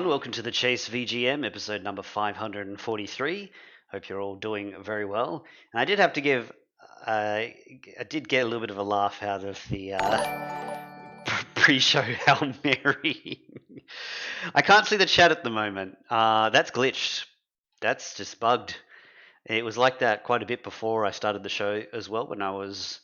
Welcome to the Chase VGM, episode number 543. Hope you're all doing very well. And I did have to give, I did get a little bit of a laugh out of the pre-show Hail Mary. I can't see the chat at the moment. That's glitched. That's just bugged. It was like that quite a bit before I started the show as well, when I was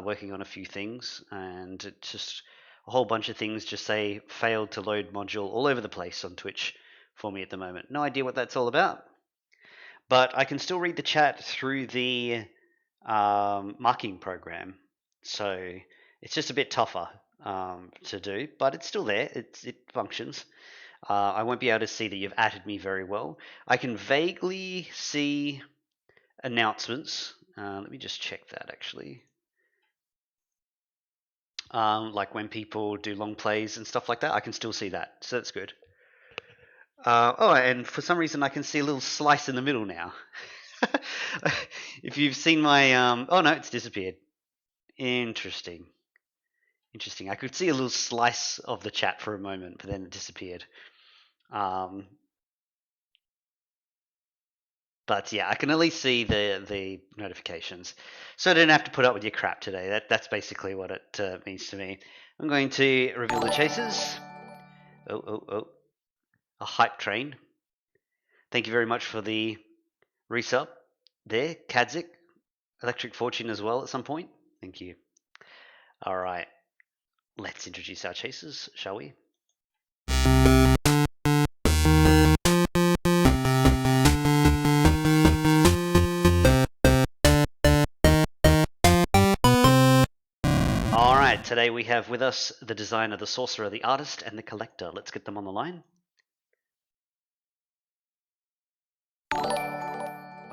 working on a few things, and it just a whole bunch of things just say failed to load module all over the place on Twitch for me at the moment. No idea what that's all about. But I can still read the chat through the marking program. So it's just a bit tougher to do, but it's still there. It functions. I won't be able to see that you've added me very well. I can vaguely see announcements. Let me just check that actually. Like when people do long plays and stuff like that, I can still see that, so that's good. And for some reason I can see a little slice in the middle now. If you've seen my, oh no, it's disappeared. Interesting. I could see a little slice of the chat for a moment, but then it disappeared. But yeah, I can at least see the notifications, so I don't have to put up with your crap today. That's basically what it means to me. I'm going to reveal the chasers. Oh, a hype train. Thank you very much for the resub there, Kadzik. Electric Fortune as well at some point. Thank you. All right, let's introduce our chasers, shall we? Today we have with us the designer, the sorcerer, the artist, and the collector. Let's get them on the line.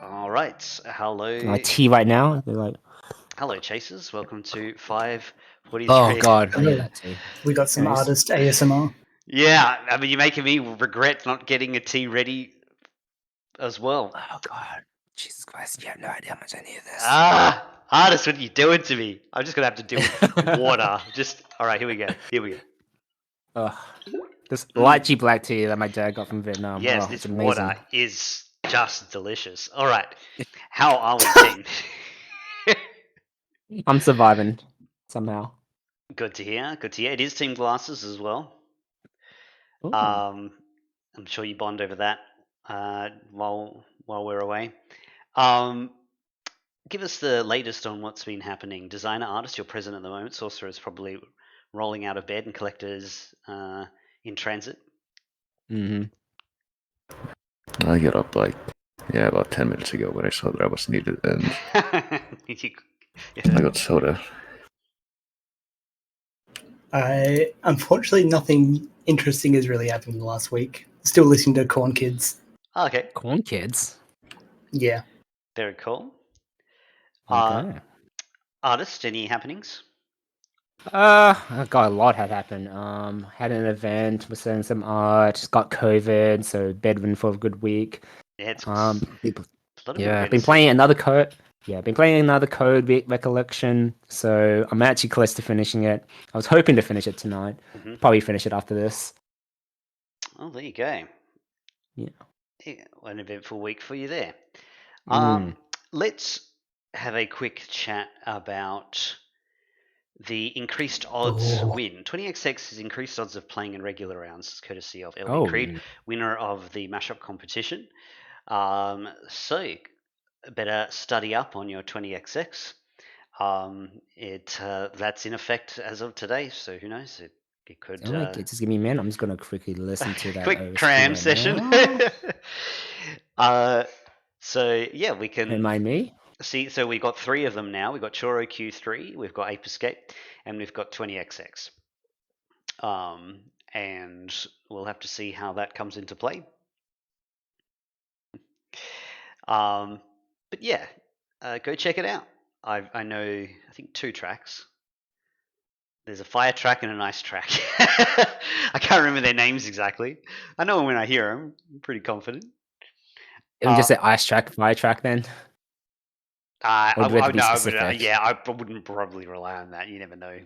All right. Hello. My tea right now. They're like, hello, chasers. Welcome to 543. Oh God, I need that tea. We got some artist ASMR. Yeah, I mean, you're making me regret not getting a tea ready as well. Oh God, Jesus Christ! You have no idea how much I need this. Artist, what are you doing to me? I'm just gonna have to deal with water. All right, here we go. This lychee black tea that my dad got from Vietnam. Yes, this water is just delicious. All right, how are we, team? I'm surviving somehow. Good to hear. It is Team Glasses as well. Ooh. I'm sure you bond over that while we're away. Give us the latest on what's been happening. Designer, artist, you're present at the moment. Sorcerer is probably rolling out of bed, and Collector's in transit. Mm-hmm. I got up about 10 minutes ago when I saw that I was needed, and I got soda. Unfortunately, nothing interesting has really happened in the last week. Still listening to Corn Kids. Okay. Corn Kids? Yeah. Very cool. Okay. Artist, any happenings? I got a lot had happened. Had an event, was selling some art, got COVID, so bedridden for a good week. Yeah, it's been playing another code. Yeah, been playing another Code Recollection, so I'm actually close to finishing it. I was hoping to finish it tonight. Mm-hmm. Probably finish it after this. Oh, there you go. Yeah. An eventful week for you there. Let's have a quick chat about the increased odds win. 20XX is increased odds of playing in regular rounds, courtesy of LB Creed, winner of the mashup competition. So better study up on your 20XX. That's in effect as of today, so who knows? it could. Just give me a minute. I'm just gonna quickly listen to that. Quick OST tram right session. now. So yeah, we can Remind me. see. So we got 3 of them now. We've got Choro Q3, we've got Ape Escape, and we've got 20XX. And we'll have to see how that comes into play. But yeah, go check it out. I know, I think 2 tracks. There's a fire track and an ice track. I can't remember their names exactly. I know them when I hear them. I'm pretty confident. Just say ice track, fire track then. I wouldn't probably rely on that. You never know.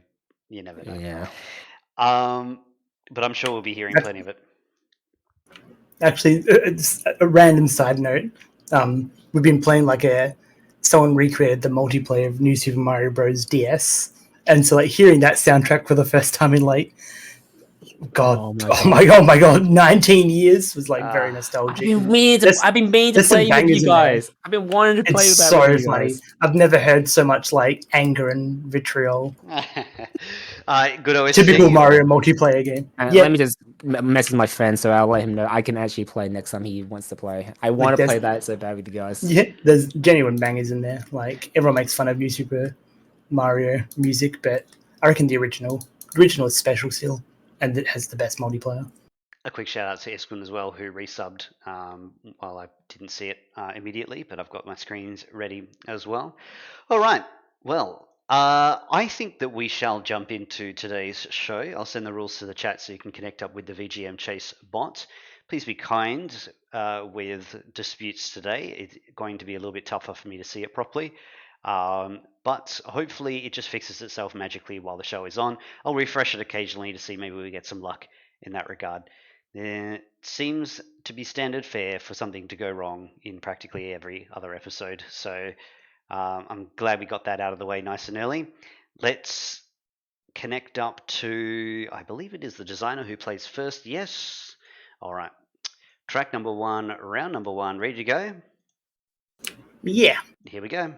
Yeah. But I'm sure we'll be hearing plenty of it. Actually, it's a random side note. We've been playing someone recreated the multiplayer of New Super Mario Bros. DS, and so hearing that soundtrack for the first time in oh my god, 19 years was very nostalgic. I've been meaning to play with you guys. I've been wanting to play with that with you guys. I've never heard so much anger and vitriol. Good OST. Typical Mario multiplayer game. Let me just message my friend so I'll let him know I can actually play next time he wants to play. I want to play that so bad with you guys. Yeah, there's genuine bangers in there. Everyone makes fun of New Super Mario music, but I reckon the original is special still, and it has the best multiplayer. A quick shout out to Esquin as well, who resubbed while I didn't see it immediately, but I've got my screens ready as well. All right, well, I think that we shall jump into today's show. I'll send the rules to the chat so you can connect up with the VGM Chase bot. Please be kind with disputes today. It's going to be a little bit tougher for me to see it properly. But hopefully it just fixes itself magically while the show is on. I'll refresh it occasionally to see maybe we get some luck in that regard. It seems to be standard fare for something to go wrong in practically every other episode. So I'm glad we got that out of the way nice and early. Let's connect up to, I believe it is the designer who plays first. Yes. All right. Track number 1, round number 1. Ready to go? Yeah. Here we go.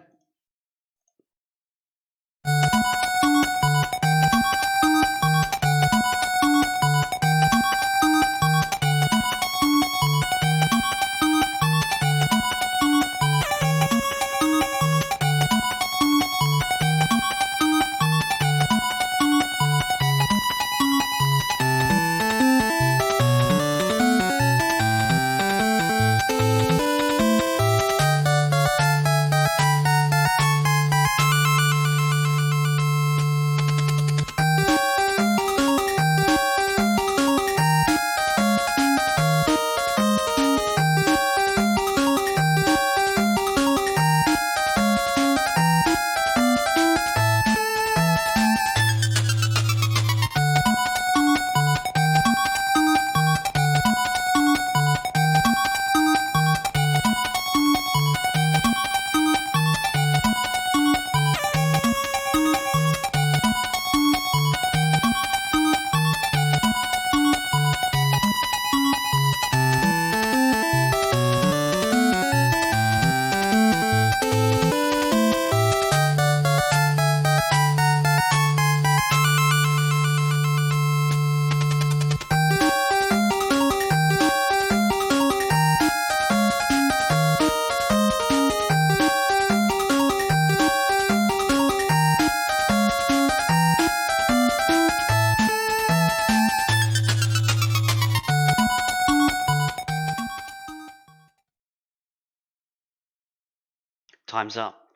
Time's up.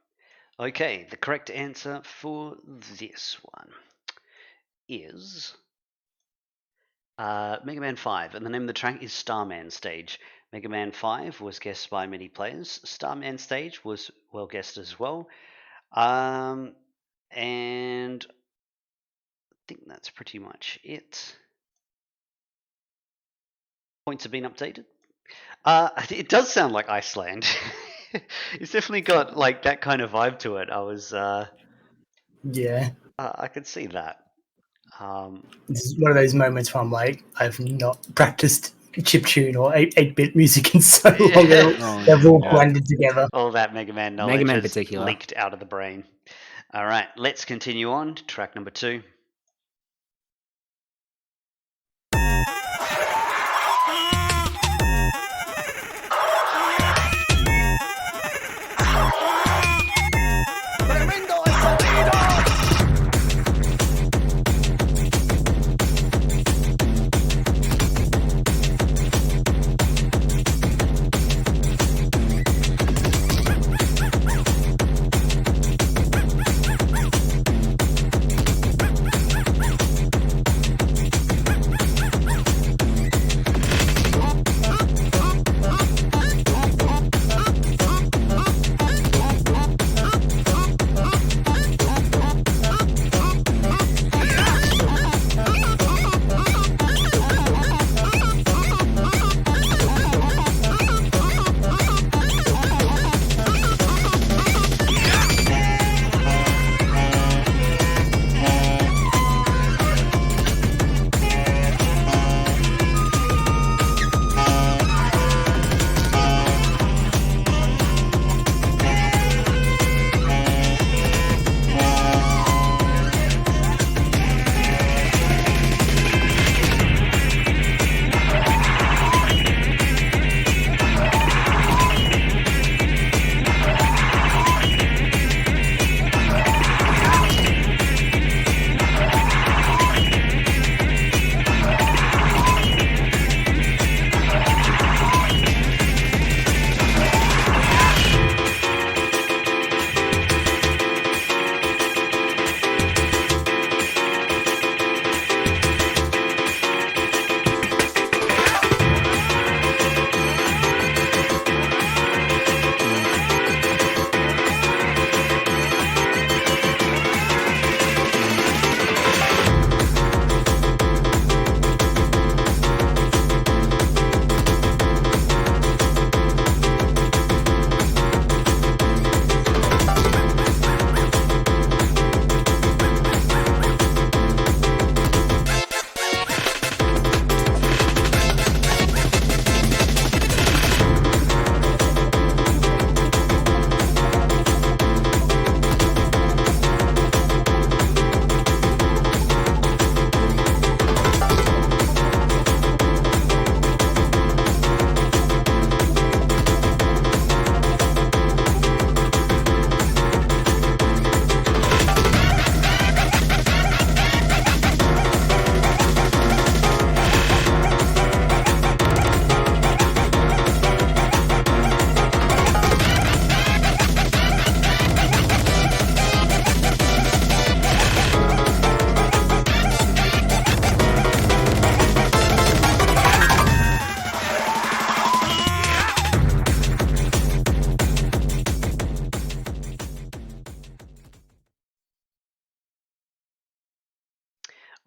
Okay, the correct answer for this one is Mega Man 5, and the name of the track is Starman Stage. Mega Man 5 was guessed by many players. Starman Stage was well guessed as well. And I think that's pretty much it. Points have been updated. It does sound like Iceland. It's definitely got that kind of vibe to it. I was yeah. I could see that. This is one of those moments where I'm I've not practiced chiptune or 8-bit music in so long. They've all blended together. All that Mega Man knowledge is particular. leaked out of the brain. All right, let's continue on to track number 2.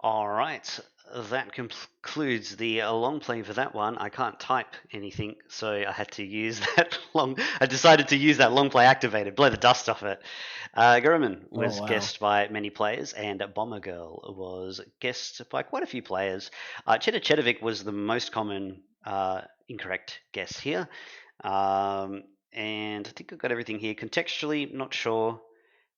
All right, that concludes the long play for that one. I can't type anything, so I had to use that long. I decided to use that long play activated, blow the dust off it. Gurman was guessed by many players, and Bomber Girl was guessed by quite a few players. Cheddar Cheddarvic was the most common incorrect guess here, and I think I've got everything here. Contextually, not sure.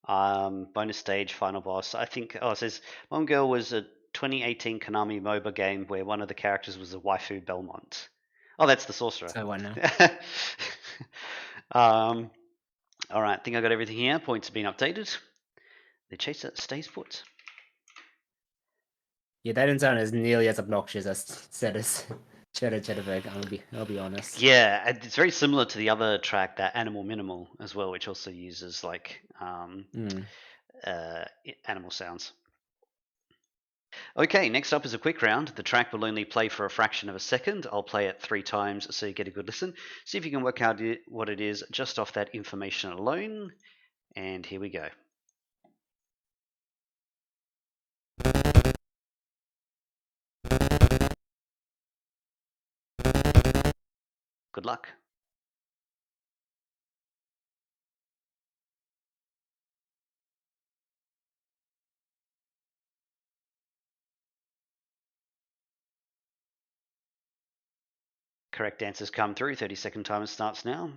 Bonus stage, final boss. I think. Oh, it says Bomber Girl was a 2018 Konami MOBA game where one of the characters was a waifu Belmont. Oh, that's the sorcerer. So what now? All right, I think I got everything here. Points have been updated. The chaser stays put. Yeah, that didn't sound as nearly as obnoxious as Cheddar Cheddarvic. I'll be honest. Yeah, it's very similar to the other track, that Animal Minimal as well, which also uses like animal sounds. Okay, next up is a quick round. The track will only play for a fraction of a second. I'll play it 3 times so you get a good listen. See if you can work out what it is just off that information alone. And here we go. Good luck. Correct answers come through. 30-second timer starts now.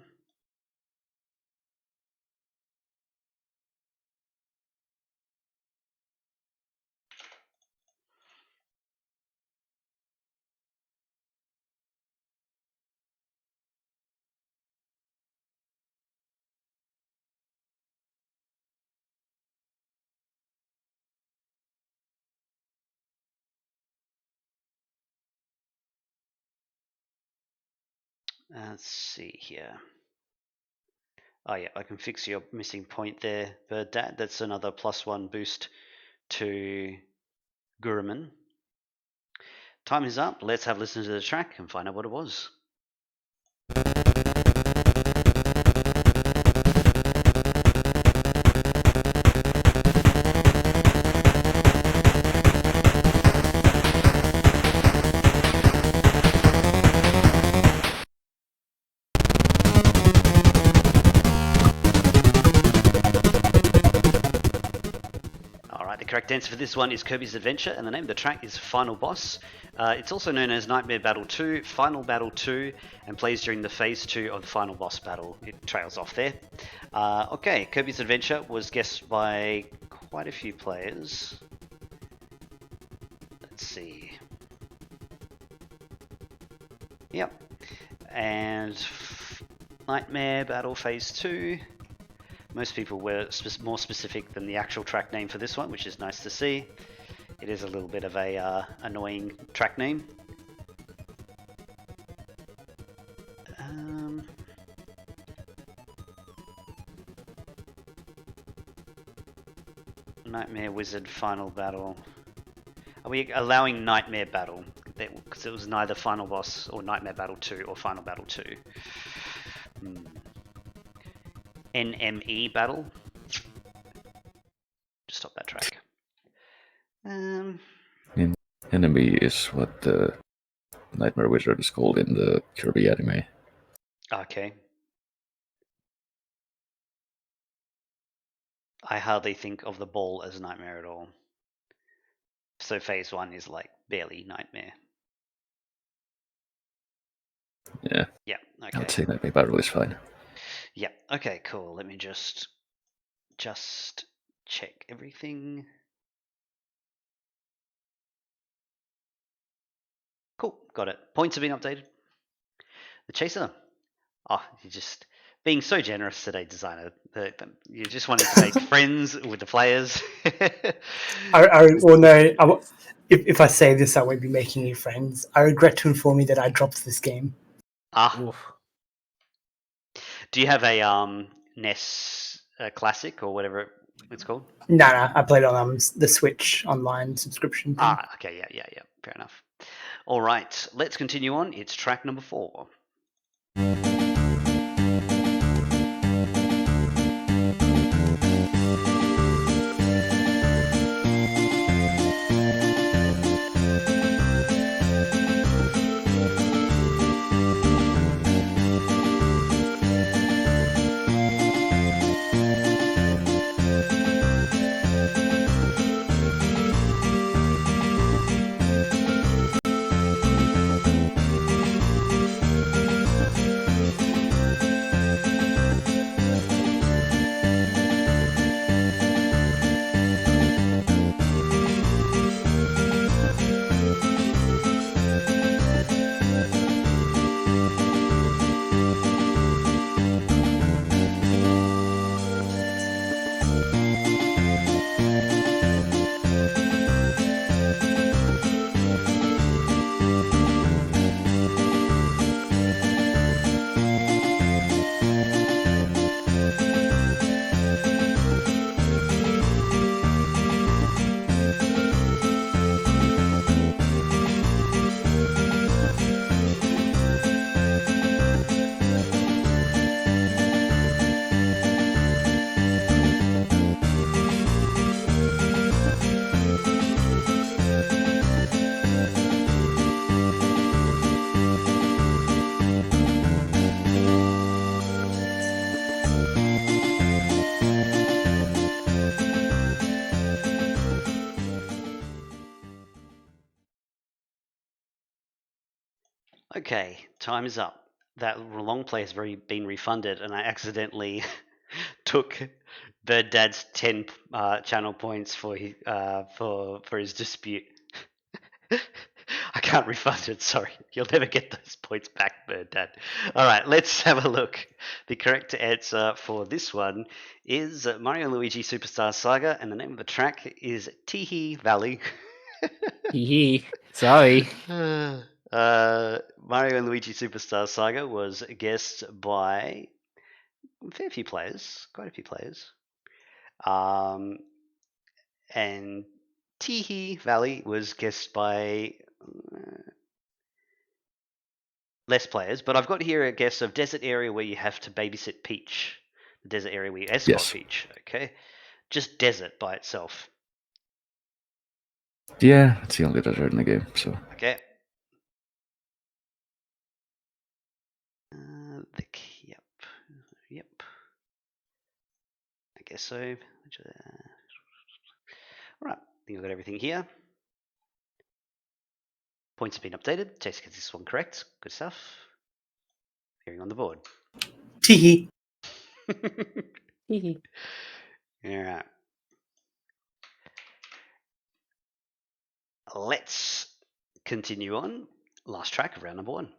Let's see here. Oh yeah, I can fix your missing point there, Bird Dad. That's another +1 boost to Guruman. Time is up. Let's have a listen to the track and find out what it was. Correct answer for this one is Kirby's Adventure, and the name of the track is Final Boss. It's also known as Nightmare Battle 2, Final Battle 2, and plays during the Phase 2 of the Final Boss Battle. It trails off there. Okay, Kirby's Adventure was guessed by quite a few players. Let's see. Yep. And Nightmare Battle Phase 2. Most people were more specific than the actual track name for this one, which is nice to see. It is a little bit of a annoying track name. Nightmare Wizard Final Battle. Are we allowing Nightmare Battle? Because it was neither Final Boss or Nightmare Battle 2 or Final Battle 2. NME Battle. Just stop that track. Enemy is what the Nightmare Wizard is called in the Kirby anime. Okay. I hardly think of the ball as Nightmare at all. So Phase 1 is like barely Nightmare. Yeah. Yeah, okay. I'd say Nightmare Battle is fine. Yeah, okay, cool. Let me just check everything. Cool, got it. Points have been updated. The Chaser. Oh, you're just being so generous today, designer. You just wanted to make friends with the players. Well, no. If I say this, I won't be making any friends. I regret to inform you that I dropped this game. Oof. Do you have a NES Classic or whatever it's called? No, I played on the Switch online subscription thing. Okay, yeah, fair enough. All right, let's continue on. It's track number 4. Okay, time is up. That long play has been refunded, and I accidentally took Bird Dad's 10 channel points for his dispute. I can't refund it, sorry. You'll never get those points back, Bird Dad. All right, let's have a look. The correct answer for this one is Mario and Luigi Superstar Saga, and the name of the track is Teehee Valley. Hee. Sorry. Mario and Luigi Superstar Saga was guessed by a fair few players, quite a few players. And Teehee Valley was guessed by less players, but I've got here a guess of desert area where you have to babysit Peach. The desert area where you escort Peach, okay? Just desert by itself. Yeah, it's the only desert in the game, so. Okay. Yep. I guess so. All right, I think I've got everything here. Points have been updated. Chase gets this one correct. Good stuff. Hearing on the board. Teehee. Hee. All right. Let's continue on. Last track of round number 1.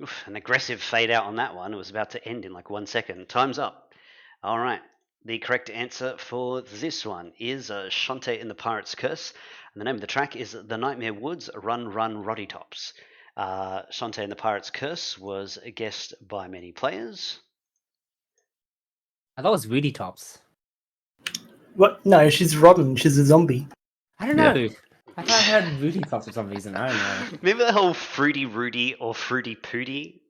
Oof, an aggressive fade out on that one. It was about to end in like 1 second. Time's up. All right. The correct answer for this one is Shantae and the Pirate's Curse. And the name of the track is The Nightmare Woods, Run, Run, Roddy Tops. Shantae and the Pirate's Curse was guessed by many players. I thought it was Rudy Tops. What? No, she's rotten. She's a zombie. I don't know. I thought I heard Rudy Tops for some reason. I don't know. Remember the whole Fruity Rudy or Fruity Pooty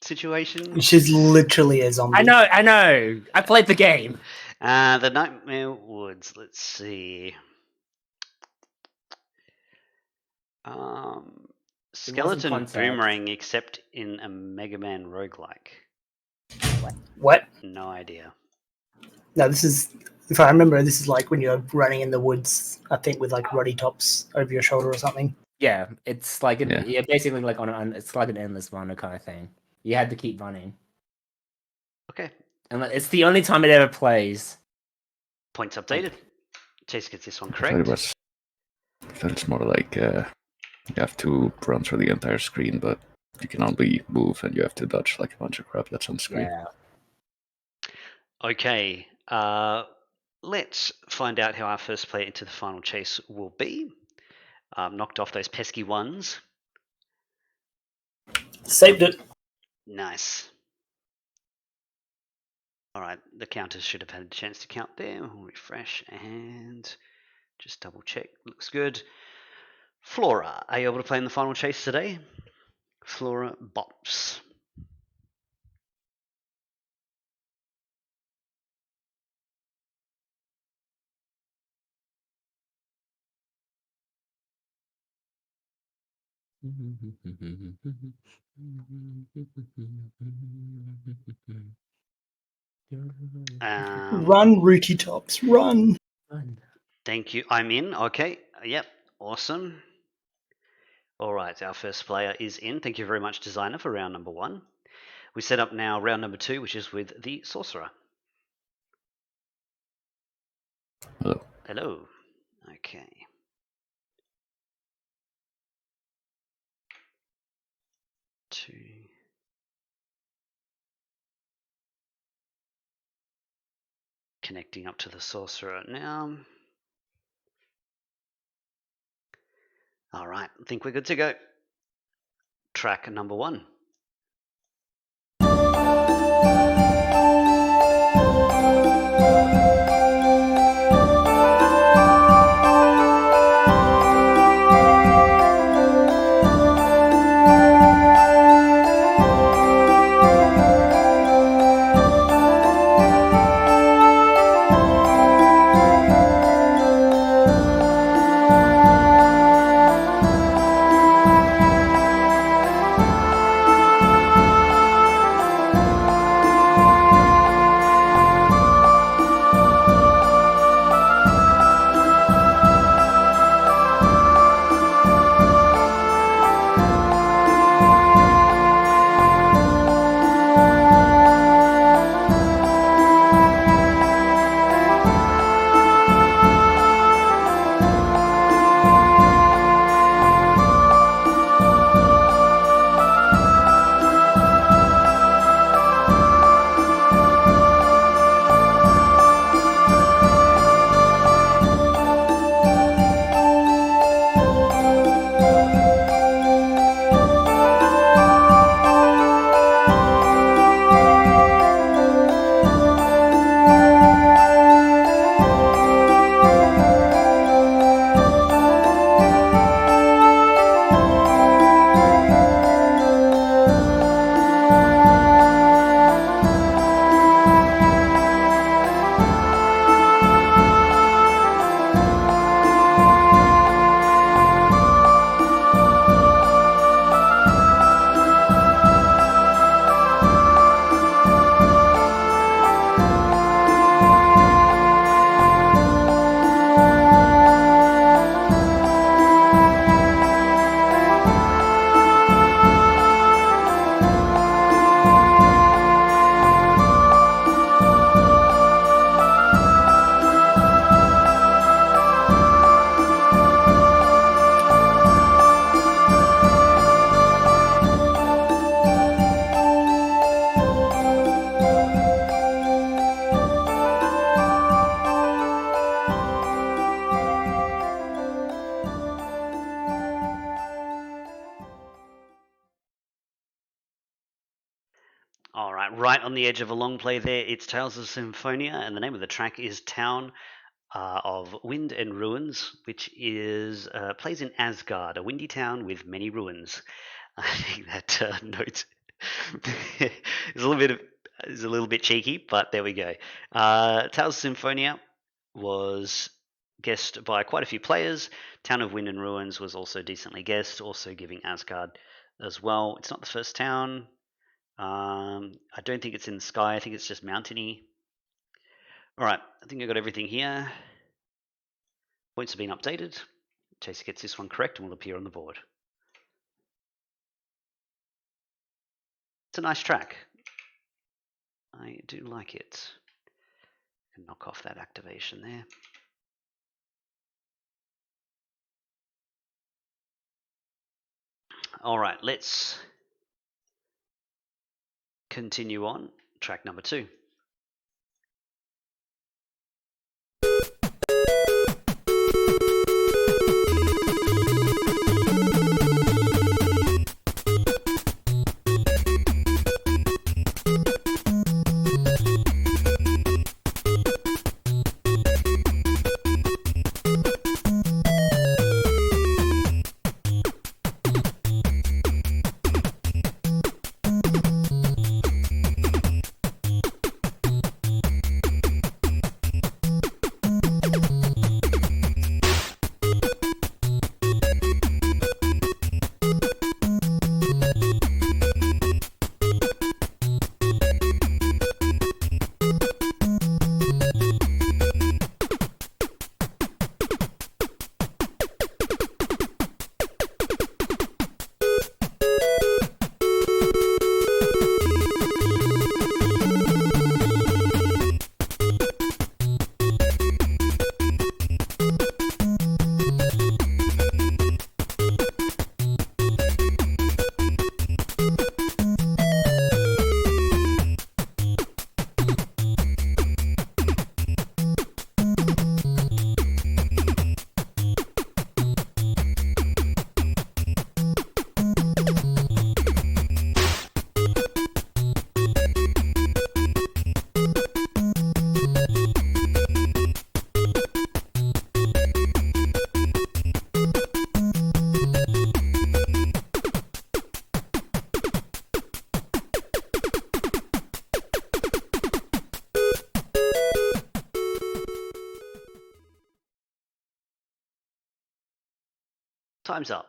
situation? She's literally a zombie. I know. I played the game. The Nightmare Woods. Let's see. Skeleton Boomerang, except in a Mega Man roguelike. What? No idea. No, this is, if I remember, this is like when you're running in the woods, I think with like Roddy Tops over your shoulder or something. Yeah, it's like basically like it's like an endless runner kind of thing. You had to keep running. Okay. And it's the only time it ever plays. Points updated. Chase gets this one correct. I thought it's more like you have to run through the entire screen, but you can only move and you have to dodge like a bunch of crap that's on screen. Yeah. Okay. Let's find out how our first player into the final chase will be. Knocked off those pesky ones. Saved it. Nice. All right, the counters should have had a chance to count there. We'll refresh and just double check. Looks good. Flora, are you able to play in the final chase today? Flora Bops. Run, Rooty Tops, run. Thank you. I'm in. Okay. Yep. Awesome. All right. Our first player is in. Thank you very much, designer, for round number 1. We set up now round number 2, which is with the sorcerer. Hello. Hello. Okay. Two. Connecting up to the sorcerer now. All right, I think we're good to go. Track number 1. All right, right on the edge of a long play there, it's Tales of Symphonia, and the name of the track is Town of Wind and Ruins, which is plays in Asgard, a windy town with many ruins. I think that note is a little bit cheeky, but there we go. Tales of Symphonia was guessed by quite a few players. Town of Wind and Ruins was also decently guessed, also giving Asgard as well. It's not the first town. I don't think it's in the sky. I think it's just mountainy. All right, I think I got everything here. Points have been updated. Chaser gets this one correct and will appear on the board. It's a nice track. I do like it. Can knock off that activation there. All right, let's continue on. Track number 2. Time's up.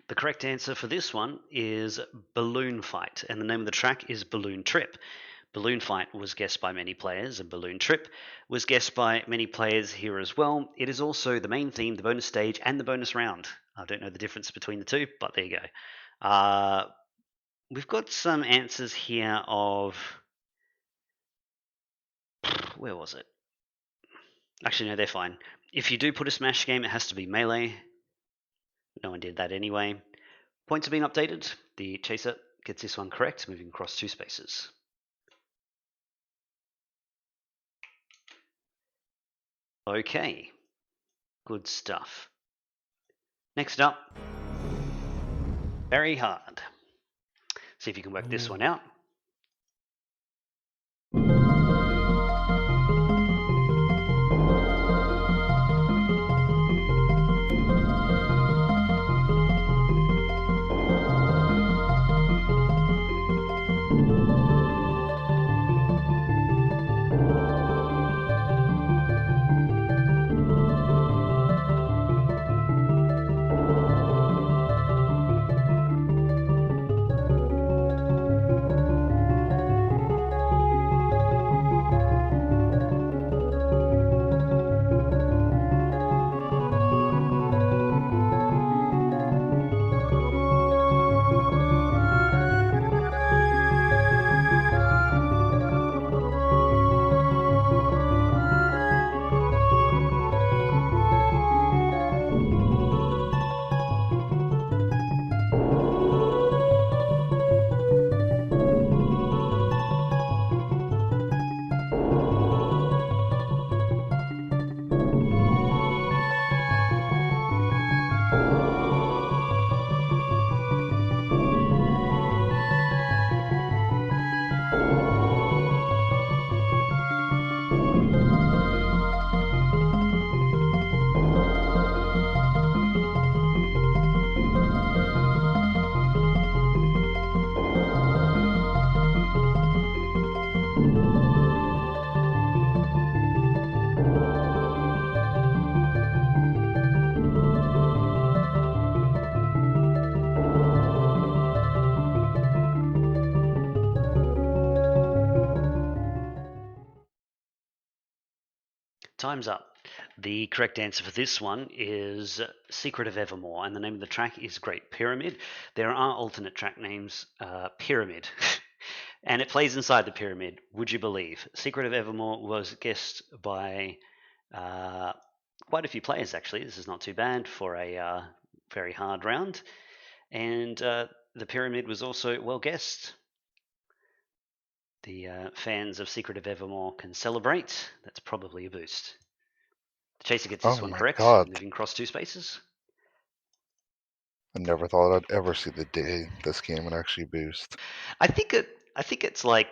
The correct answer for this one is Balloon Fight, and the name of the track is Balloon Trip. Balloon Fight was guessed by many players, and Balloon Trip was guessed by many players here as well. It is also the main theme, the bonus stage, and the bonus round. I don't know the difference between the two, but there you go. We've got some answers here of... Where was it? Actually, no, they're fine. If you do put a Smash game, it has to be Melee. No one did that anyway. Points have been updated. The chaser gets this one correct, moving across 2 spaces. Okay, good stuff. Next up, very hard. See if you can work this one out. Time's up. The correct answer for this one is Secret of Evermore, and the name of the track is Great Pyramid. There are alternate track names, Pyramid, and it plays inside the pyramid, would you believe? Secret of Evermore was guessed by quite a few players, actually. This is not too bad for a very hard round. And the pyramid was also well guessed. The fans of Secret of Evermore can celebrate. That's probably a boost. The chaser gets this one correct, moving across 2 spaces. I never thought I'd ever see the day this game would actually boost. I think it's like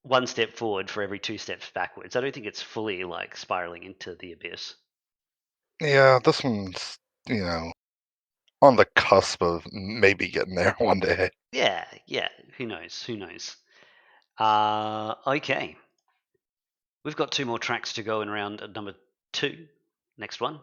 1 step forward for every 2 steps backwards. I don't think it's fully like spiraling into the abyss. Yeah, this one's, on the cusp of maybe getting there one day. Yeah. Who knows? Okay. We've got 2 more tracks to go in round number 2. Next one.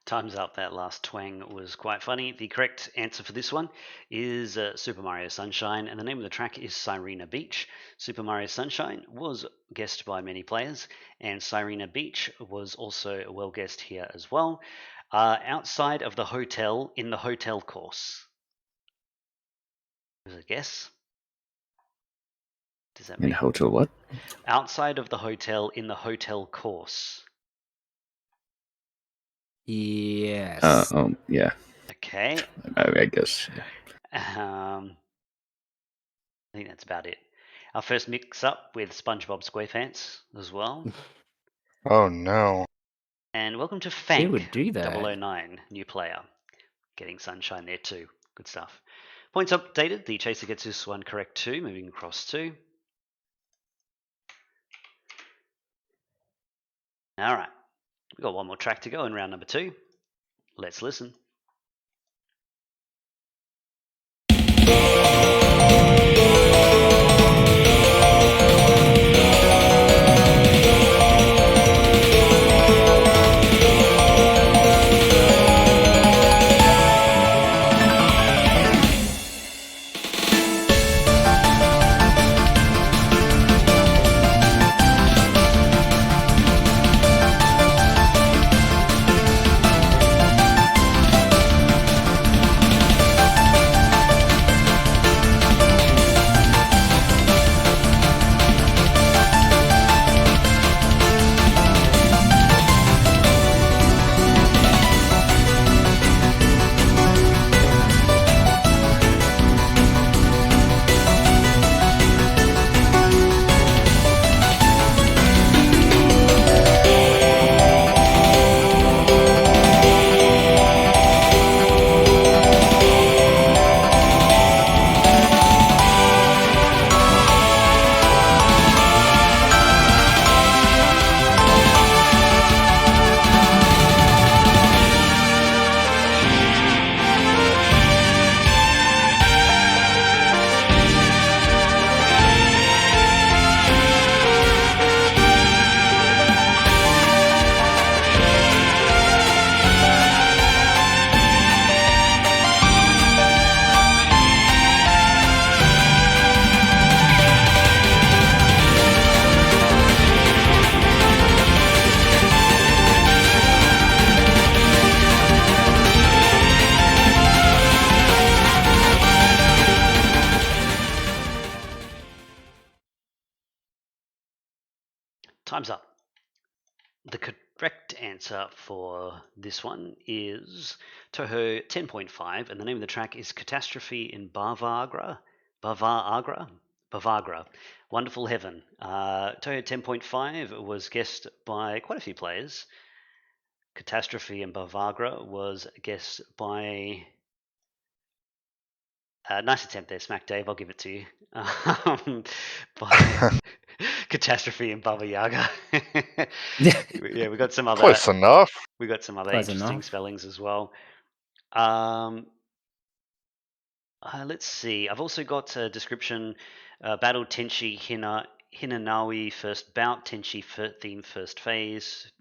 Time's up. That last twang was quite funny. The correct answer for this one is Super Mario Sunshine, and the name of the track is Sirena Beach. Super Mario Sunshine was guessed by many players, and Sirena Beach was also well guessed here as well. Outside of the hotel, in the hotel course. There's a guess. Does that mean? In hotel what? Outside of the hotel, in the hotel course. Yes. Yeah. Okay. I guess. I think that's about it. Our first mix up with SpongeBob SquarePants as well. Oh no. And welcome to Who Fank would do that? 009, new player. Getting Sunshine there too. Good stuff. Points updated. The chaser gets this one correct too, moving across to. All right. We've got one more track to go in round number 2. Let's listen. Time's up. The correct answer for this one is Toho 10.5, and the name of the track is Catastrophe in Bavagra. Bavagra. Wonderful Heaven. Toho 10.5 was guessed by quite a few players. Catastrophe in Bavagra was guessed by... nice attempt there, Smack Dave. I'll give it to you. By Catastrophe in Baba Yaga. Yeah, we got some other Close enough. We got some other Close interesting enough. spellings as well. Let's see. I've also got a description. Battle Tenchi Hinanawi first bout. Tenchi theme first phase.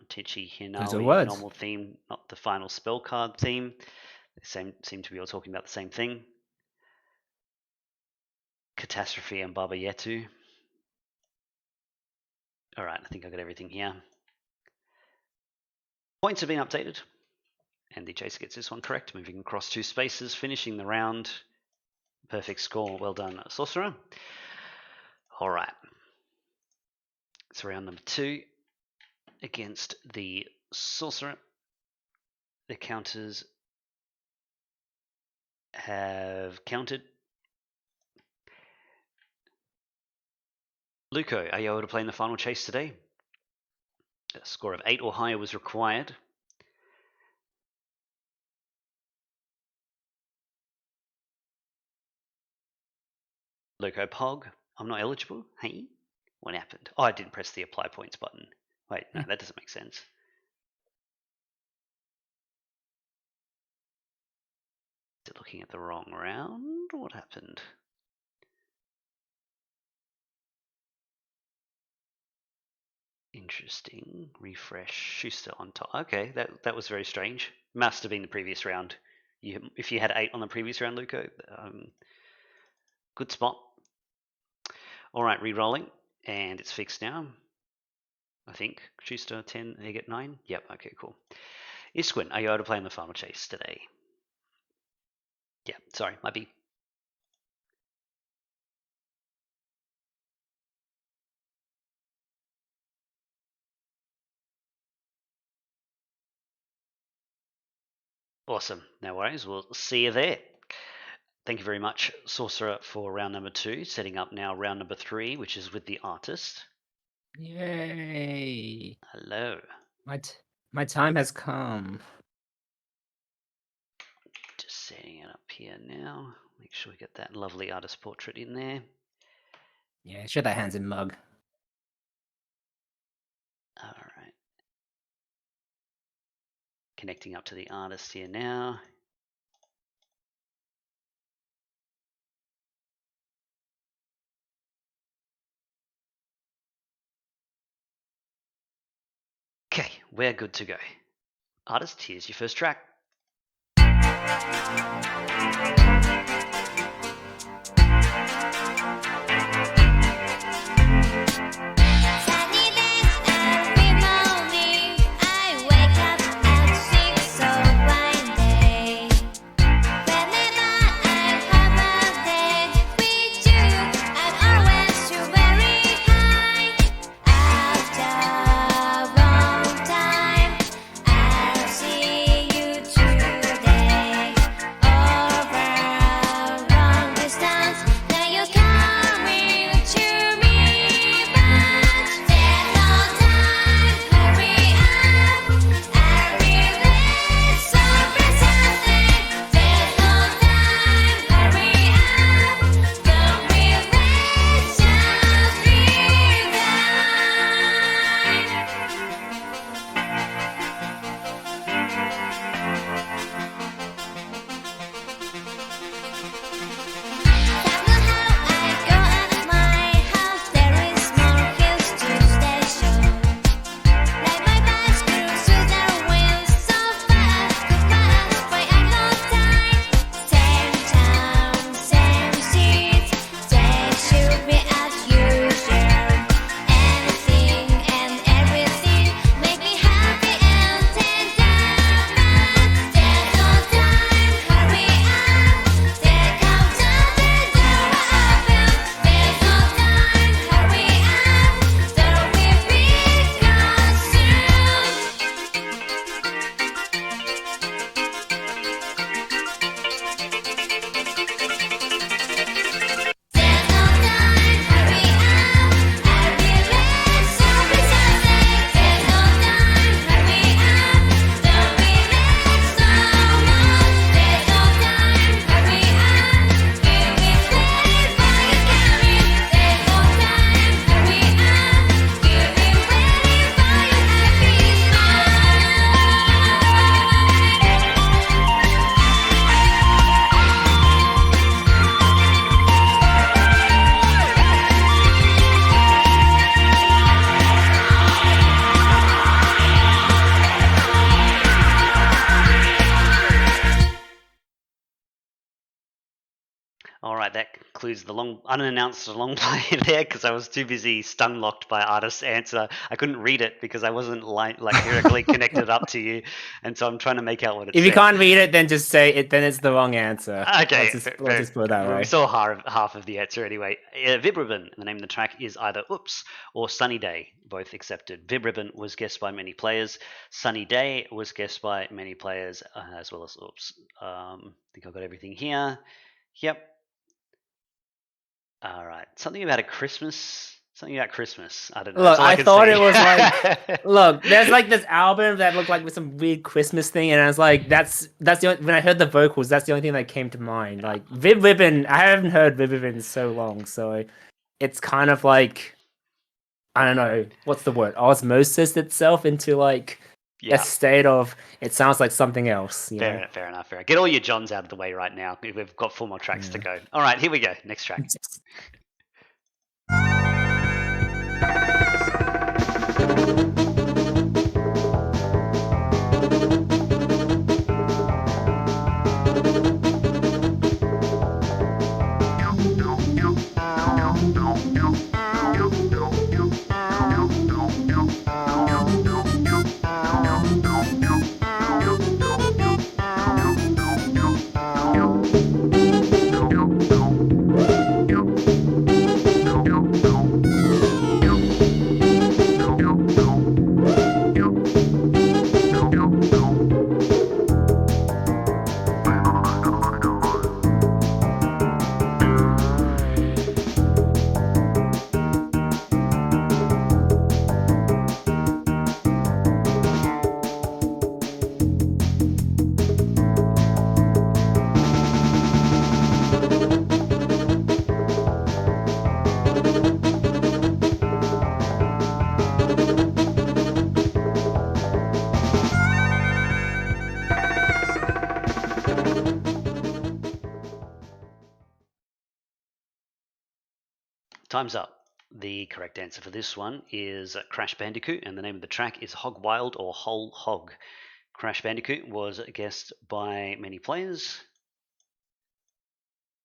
Tenchi Those are Hinawi words. normal theme, not the final spell card theme. They seem to be all talking about the same thing. Catastrophe and Baba Yetu. All right, I think I got everything here. Points have been updated, and the chaser gets this one correct, moving across 2 spaces, finishing the round. Perfect score. Well done, Sorcerer. All right. It's round number 2 against the Sorcerer. The counters have counted. Luco, are you able to play in the final chase today? A score of 8 or higher was required. Luco Pog, I'm not eligible. Hey, what happened? Oh, I didn't press the apply points button. Wait, no, that doesn't make sense. Is it looking at the wrong round? What happened? Interesting. Refresh. Schuster on top. Okay, that was very strange. Must have been the previous round. If you had 8 on the previous round, Luco, good spot. All right, re-rolling, and it's fixed now. I think Schuster 10, they get 9. Yep. Okay, cool. Isquin, are you able to play in the final chase today? Yeah. Sorry, might be. Awesome. No worries. We'll see you there. Thank you very much, Sorcerer, for round number 2. Setting up now round number 3, which is with the artist. Yay! Hello. My time has come. Just setting it up here now. Make sure we get that lovely artist portrait in there. Yeah, show that hands in mug. All right. Connecting up to the artist here now. Okay, we're good to go. Artist, here's your first track. All right, that concludes the unannounced long play there because I was too busy stun locked by artist's answer. I couldn't read it because I wasn't like directly connected up to you, and so I'm trying to make out what it said. If you can't read it, then just say it. Then it's the wrong answer. Okay, let's just put it that way. We saw half of the answer anyway. Vibribbon, the name of the track is either Oops or Sunny Day, both accepted. Vibribbon was guessed by many players. Sunny Day was guessed by many players as well as Oops. I think I've got everything here. Yep. All right. Something about Christmas. I don't know. Look, I thought it was like, look, there's like this album that looked like with some weird Christmas thing, and I was like, that's the only, when I heard the vocals, that's the only thing that came to mind. Like Vibribbon, I haven't heard Vibribbon in so long, so it's kind of like, I don't know, what's the word? Osmosis itself into like a state of, it sounds like something else. Fair enough. Get all your Johns out of the way right now. We've got 4 more tracks to go. All right, here we go. Next track. Time's up. The correct answer for this one is Crash Bandicoot, and the name of the track is Hog Wild or Whole Hog. Crash Bandicoot was guessed by many players,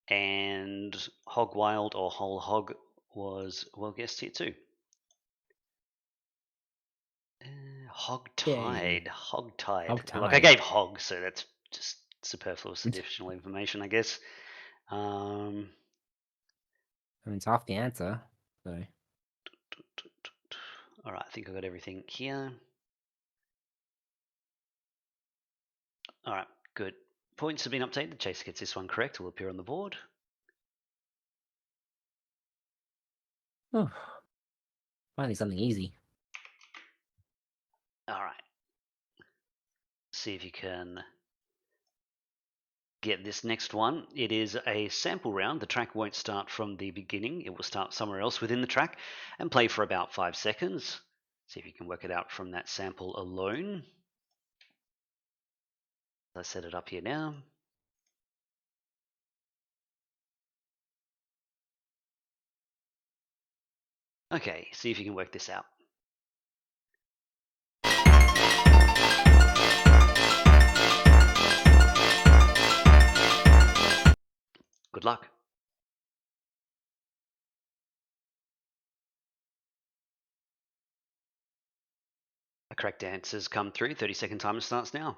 and Hog Wild or Whole Hog was well guessed here too. Hog Tide. Hog Tide. Hog Look, I Tide. gave Hog, so that's just superfluous additional information, I guess. I mean, it's half the answer. So All right, I think I got everything here. All right, good. Points have been updated. The chaser gets this one correct. Will appear on the board. oh, finally something easy. All right. See if you can get this next one. It is a sample round. The track won't start from the beginning. It will start somewhere else within the track and play for about 5 seconds. See if you can work it out from that sample alone. Let's set it up here now. Okay, see if you can work this out. Good luck. The correct answers come through. 30-second timer starts now.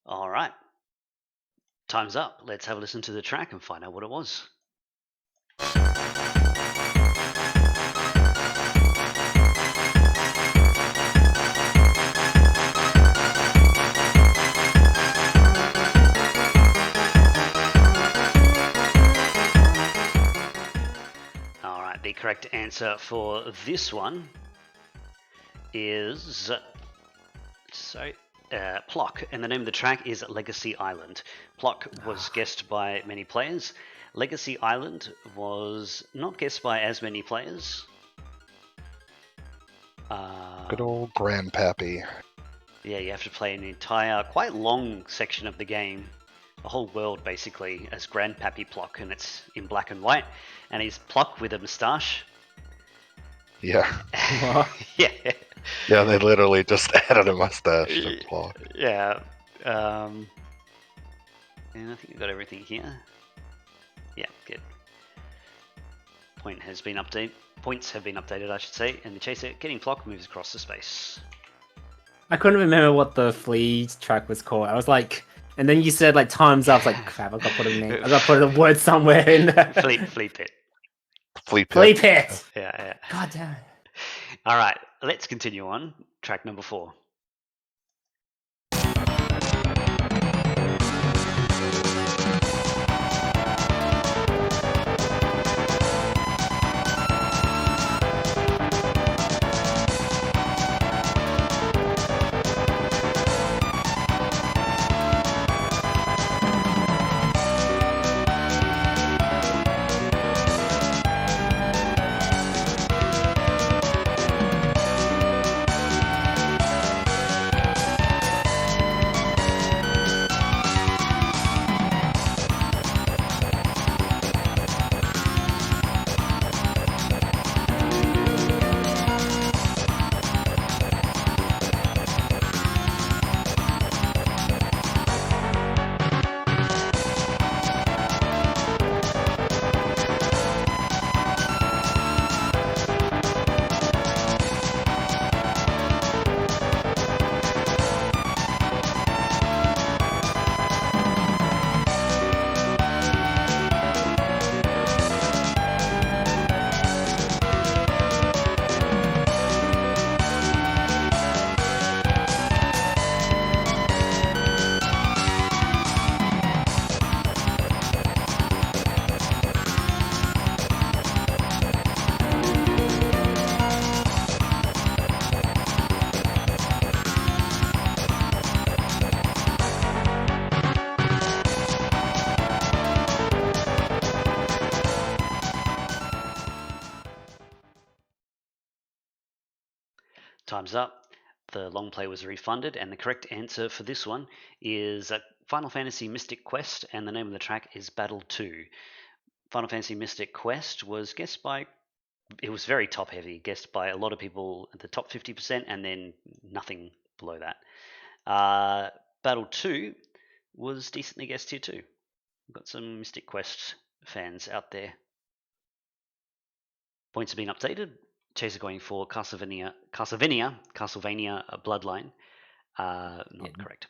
All right. Time's up. Let's have a listen to the track and find out what it was. All right, the correct answer for this one is Plock, and the name of the track is Legacy Island. Plock was guessed by many players. Legacy Island was not guessed by as many players. Good old Grandpappy. Yeah, you have to play an entire, quite long section of the game, the whole world basically, as Grandpappy Plock, and it's in black and white, and he's Plock with a moustache. Yeah. Yeah. Yeah, they literally just added a mustache to Plock. Yeah. And I think we've got everything here. Yeah, good. Points have been updated, I should say, and the chaser getting Plock moves across the space. I couldn't remember what the Flea track was called. I was like, and then you said like time's up. I was like, crap, I've got to put a name. I've got to put a word somewhere in there. Flea Pit. Flea Pit. Flea Pit. Yeah. God damn it. All right, let's continue on. Track number 4. Time's up. The long play was refunded, and the correct answer for this one is Final Fantasy Mystic Quest, and the name of the track is Battle 2. Final Fantasy Mystic Quest was guessed by, it was very top heavy, guessed by a lot of people at the top 50%, and then nothing below that. Battle 2 was decently guessed here too. We've got some Mystic Quest fans out there. Points have been updated. Chaser going for Castlevania Bloodline. Not correct.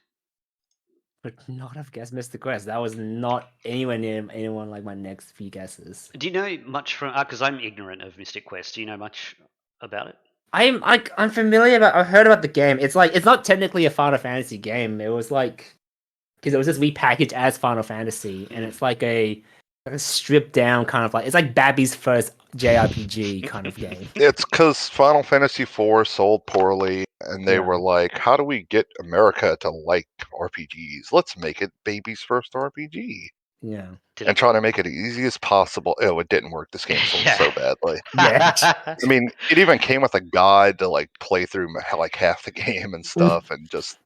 Would not have guessed Mr. Quest. That was not anywhere near anyone like my next few guesses. Do you know much from? Because I'm ignorant of Mystic Quest. Do you know much about it? I'm familiar about. I've heard about the game. It's like it's not technically a Final Fantasy game. It was like because it was just repackaged as Final Fantasy, and it's like a stripped down kind of like it's like Babby's first JRPG kind of game. It's because Final Fantasy IV sold poorly, and they were like, "How do we get America to like RPGs? Let's make it baby's first RPG." Yeah, and trying to make it as easy as possible. Oh, it didn't work. This game sold so badly. Yeah. I mean, it even came with a guide to like play through like half the game and stuff, and just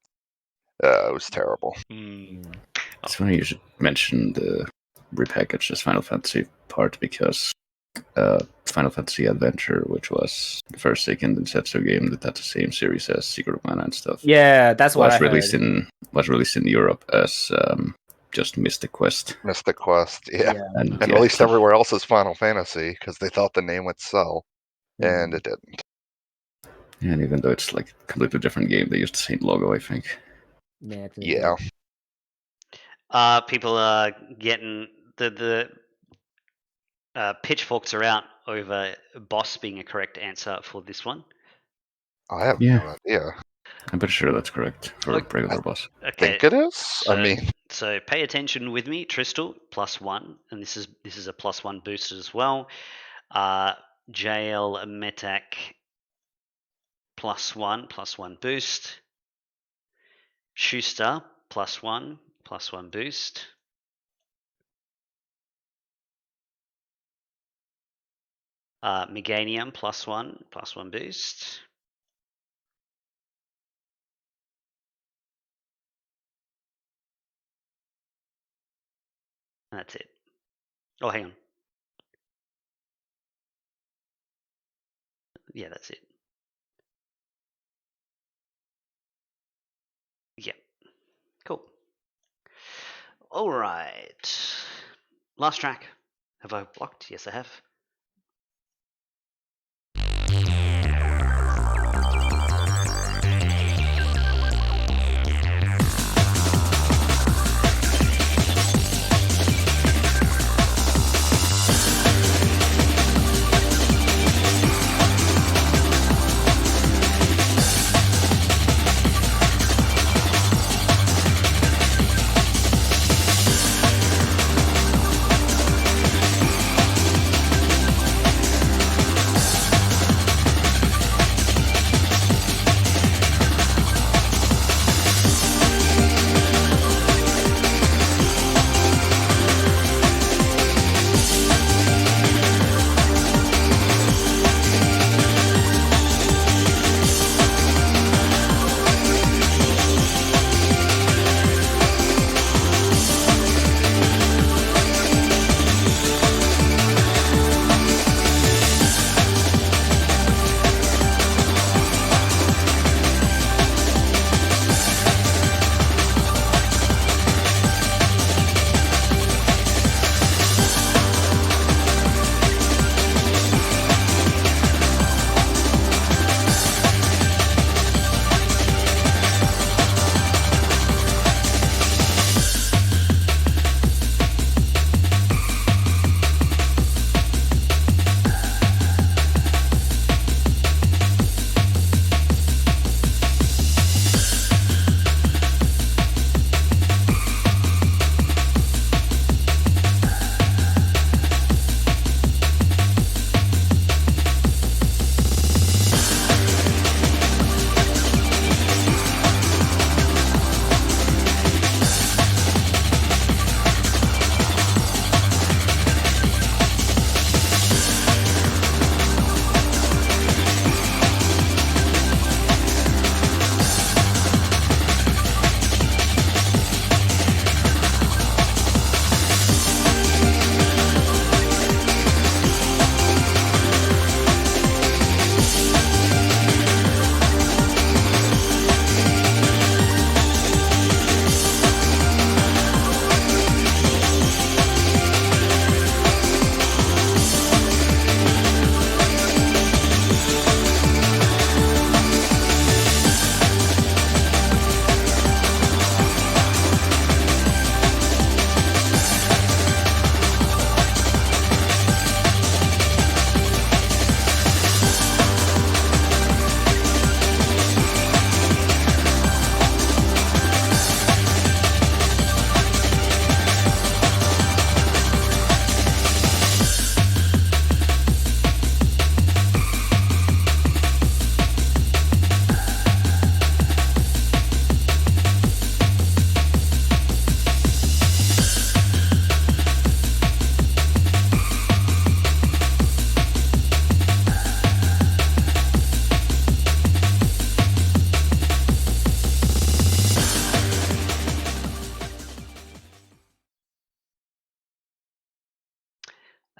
it was terrible. It's funny you should mention the repackaged Final Fantasy part because Final Fantasy Adventure, which was the first Seiken Densetsu game that had the same series as Secret of Mana and stuff. Yeah, that's what was released in Europe as just Mystic Quest. Mystic Quest, yeah. And released everywhere else as Final Fantasy because they thought the name would sell, and it didn't. And even though it's like a completely different game, they used the same logo, I think. Yeah. People are getting the pitchforks are out over boss being a correct answer for this one. I have no idea. I'm pretty sure that's correct for regular boss. I think it is. So pay attention with me, Tristal, +1, and this is a +1 boosted as well. JL Metak +1 boost. Schuster +1 boost. Meganium +1 boost. That's it. Oh, hang on. Yeah, that's it. Yeah. Cool. All right. Last track. Have I blocked? Yes, I have.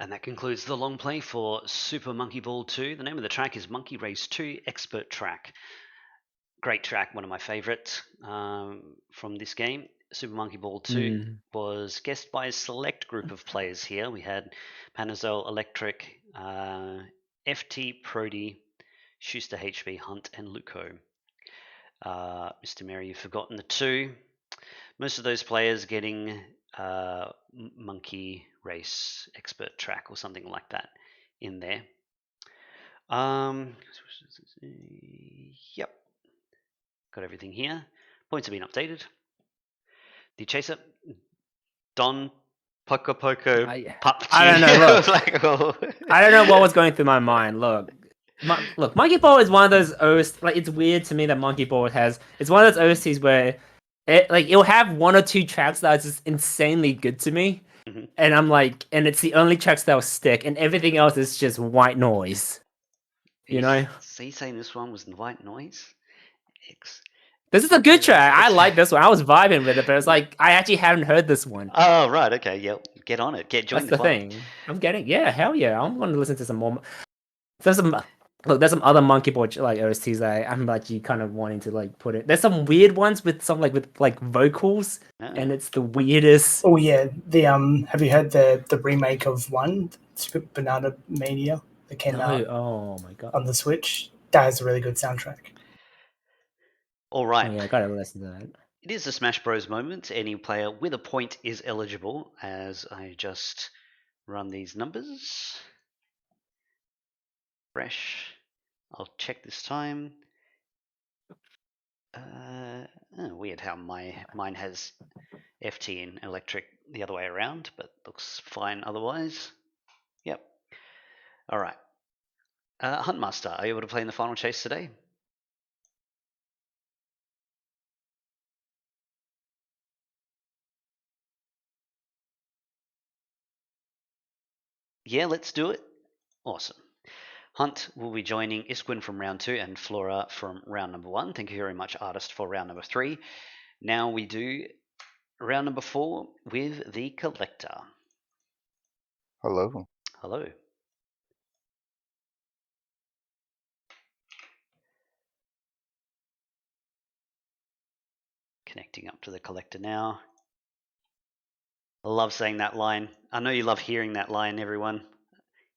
And that concludes the long play for Super Monkey Ball 2. The name of the track is Monkey Race 2 Expert Track. Great track, one of my favorites from this game. Super Monkey Ball 2 was guessed by a select group of players here. We had Panazel, Electric, FT, Prody, Schuster HB, Hunt, and Luco. Mr. Mary, you've forgotten the 2. Most of those players getting Monkey Race Expert Track or something like that in there. Yep. Got everything here. Points have been updated. The chaser, Don Poco Poco Pupchi. I don't know. Look, I don't know what was going through my mind. Look, Monkey Ball is one of those OSTs. Like, it's weird to me that Monkey Ball has. It's one of those OSTs where it'll have 1 or 2 tracks that are just insanely good to me, and I'm like, and it's the only tracks that'll stick, and everything else is just white noise. You know? So you saying this one was white noise? This is a good track. I like this one. I was vibing with it, but it's like I actually haven't heard this one. Oh, right. Okay. Yeah. Get on it. Join That's the thing. I'm getting. Yeah. Hell yeah. I'm going to listen to some more. There's some other Monkey Ball like OSTs that I'm actually kind of wanting to like put it. There's some weird ones with some with vocals, and it's the weirdest. Oh yeah, the have you heard the remake of one Super Banana Mania that came out? Oh my god! On the Switch, that has a really good soundtrack. All right. Oh, yeah, I gotta listen to that. It is a Smash Bros moment. Any player with a point is eligible. As I just run these numbers. Fresh. I'll check this time. Weird how mine has FT and Electric the other way around, but looks fine otherwise. Yep. All right. Huntmaster, are you able to play in the final chase today? Yeah, let's do it. Awesome. Hunt will be joining Isquin from round 2 and Flora from round number 1. Thank you very much, Artist, for round number 3. Now we do round number 4 with the Collector. Hello. Hello. Connecting up to the Collector now. I love saying that line. I know you love hearing that line, everyone.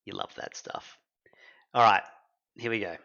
You love that stuff. All right, here we go.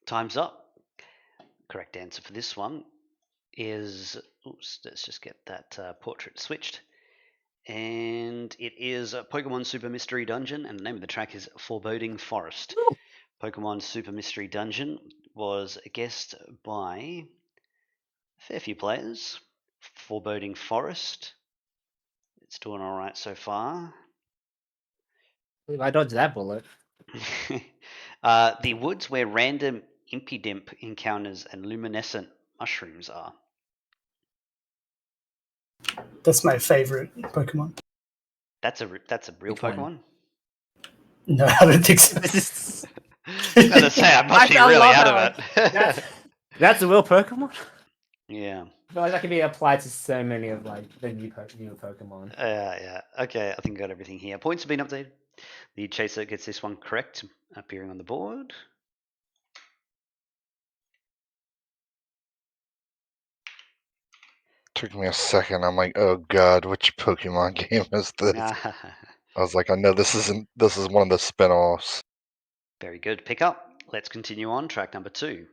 Time's up. Correct answer for this one is, oops, let's just get that portrait switched. And it is Pokemon Super Mystery Dungeon, and the name of the track is Foreboding Forest. Pokemon Super Mystery Dungeon was guessed by Fair few players. Foreboding Forest. It's doing all right so far. I dodged that bullet. The woods where random impidimp encounters and luminescent mushrooms are. That's my favorite Pokemon. That's a real Which one? Pokemon. No, I don't think so. I was gonna say I must be I really love out that of it. That's a real Pokemon. Yeah. I feel like that can be applied to so many of like the new Pokemon. Yeah. Okay, I think I got everything here. Points have been updated. The chaser gets this one correct, appearing on the board. Took me a second. I'm like, oh god, which Pokemon game is this? I was like, I know this isn't. This is one of the spin-offs. Very good. Pick up. Let's continue on. Track number 2.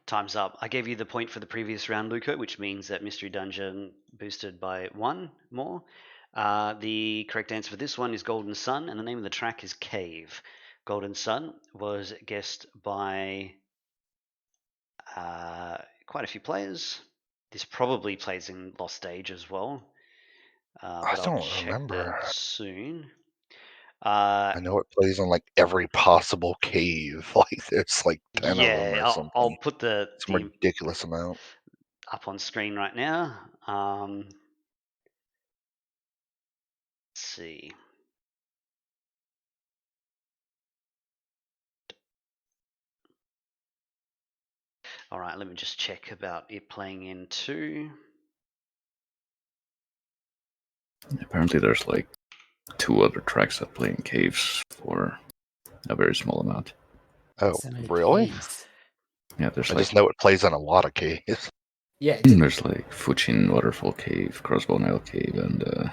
Time's up. I gave you the point for the previous round, Luco, which means that Mystery Dungeon boosted by 1 more. The correct answer for this one is Golden Sun, and the name of the track is Cave. Golden Sun was guessed by quite a few players. This probably plays in Lost Stage as well. But I'll don't check remember. that soon. I know it plays on like every possible cave. Like there's like 10 of them or something. I'll put the Some ridiculous amount. up on screen right now. Let's see. All right, let me just check about it playing in 2. Apparently, there's like 2 other tracks that play in caves for a very small amount. Oh, So many really? caves. Yeah, there's I like just know it plays on a lot of caves. Yeah. there's like Fuchin Waterfall Cave, Crossbow Nail Cave, and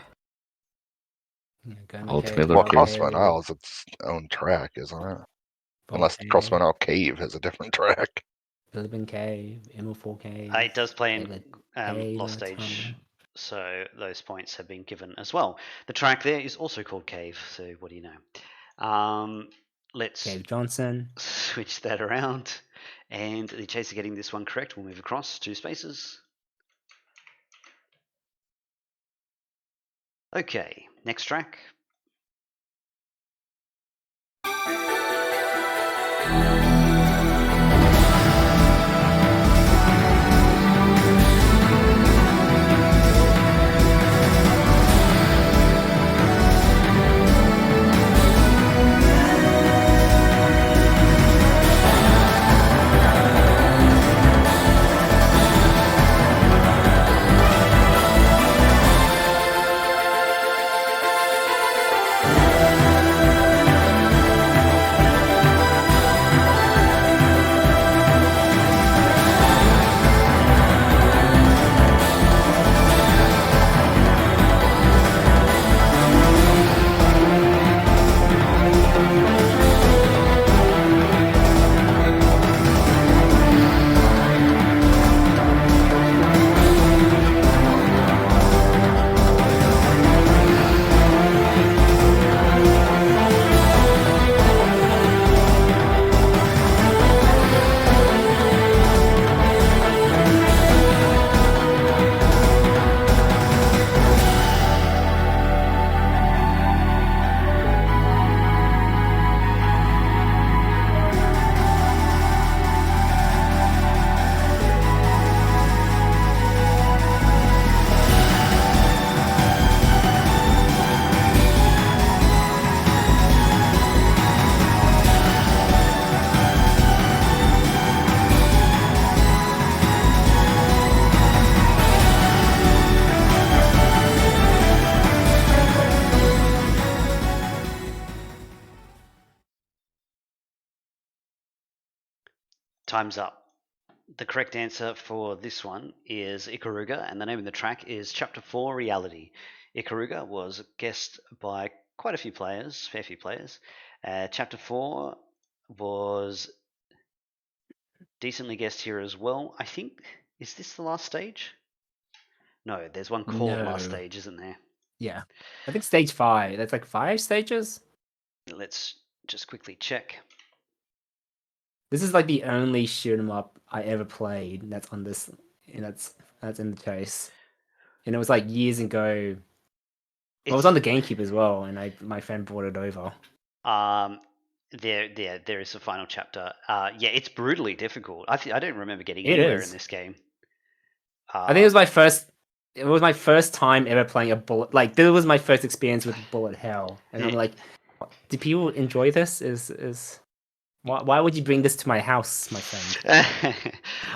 Ultimate Well, Okay. Crossman Isle is its own track, isn't it? Unless Crossman Isle Cave has a different track. Bilibin Cave, Immortal Cave. It does play in Cave, Lost Tunnel. Stage, so those points have been given as well. The track there is also called Cave, so what do you know? Let's Cave Johnson. switch that around. And the chaser getting this one correct. We'll move across 2 spaces. Okay, next track. Time's up. The correct answer for this one is Ikaruga, and the name of the track is Chapter 4 Reality. Ikaruga was guessed by quite a few players, fair few players. Chapter 4 was decently guessed here as well. I think, is this the last stage? No, there's one called Last No. Stage, isn't there? Yeah. I think stage 5. That's like 5 stages? Let's just quickly check. This is like the only shoot 'em up I ever played that's on this. That's in the chase. And it was like years ago. Well, it was on the GameCube as well, and my friend brought it over. There is a final chapter. Yeah, it's brutally difficult. I don't remember getting It anywhere is. in this game. I think it was my first. It was my first time ever playing a bullet. Like this was my first experience with bullet hell, and I'm like, do people enjoy this? Is why would you bring this to my house, my friend?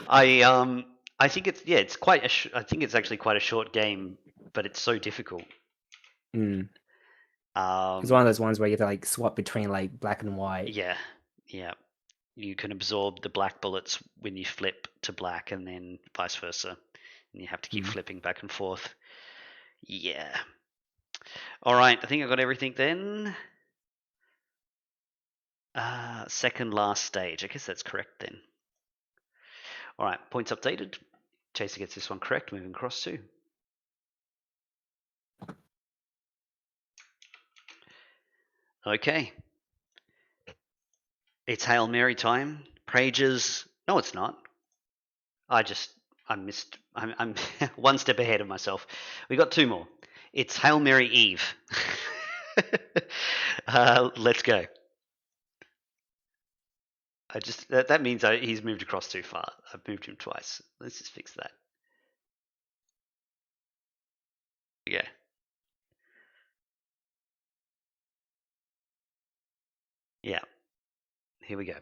I think it's quite I think it's actually quite a short game, but it's so difficult. It's one of those ones where you have to like swap between like black and white. Yeah. You can absorb the black bullets when you flip to black, and then vice versa, and you have to keep flipping back and forth. Yeah. All right, I think I got everything then. Second last stage. I guess that's correct then. All right, points updated. Chaser gets this one correct. Moving across to. Okay. It's Hail Mary time. Prages. No, it's not. I missed. I'm one step ahead of myself. We got two more. It's Hail Mary Eve. Let's go. That means he's moved across too far. I've moved him twice. Let's just fix that. Yeah. Yeah. Here we go.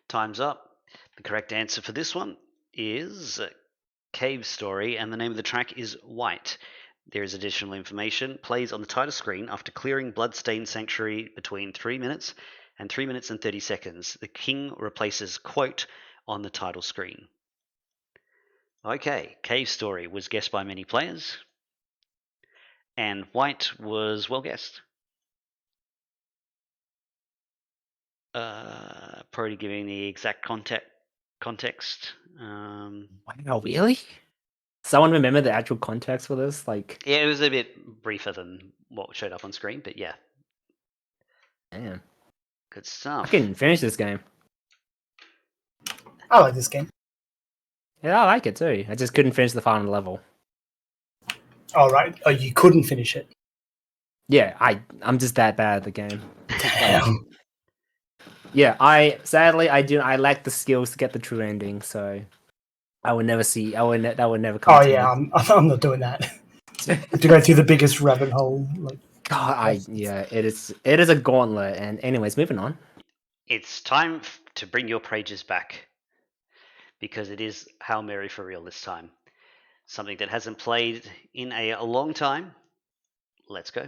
Time's up. The correct answer for this one is Cave Story, and the name of the track is White. There is additional information. Plays on the title screen after clearing Bloodstained Sanctuary between 3 minutes and 3 minutes and 30 seconds. The king replaces quote on the title screen. Okay, Cave Story was guessed by many players, and White was well guessed. Probably giving the exact context. Wow, really? Someone remember the actual context for this? Like, yeah, it was a bit briefer than what showed up on screen, but yeah. Damn. Good stuff. I can finish this game. I like this game. Yeah, I like it too. I just couldn't finish the final level. All right. Oh, you couldn't finish it. Yeah, I'm just that bad at the game. Damn. Yeah, sadly I lack the skills to get the true ending, so I would never see. That would never come Oh to yeah, me. I'm not doing that. To go through the biggest rabbit hole. Like, God, it is a gauntlet. And anyways, moving on. It's time to bring your pages back, because it is Hail Mary for real this time. Something that hasn't played in a long time. Let's go.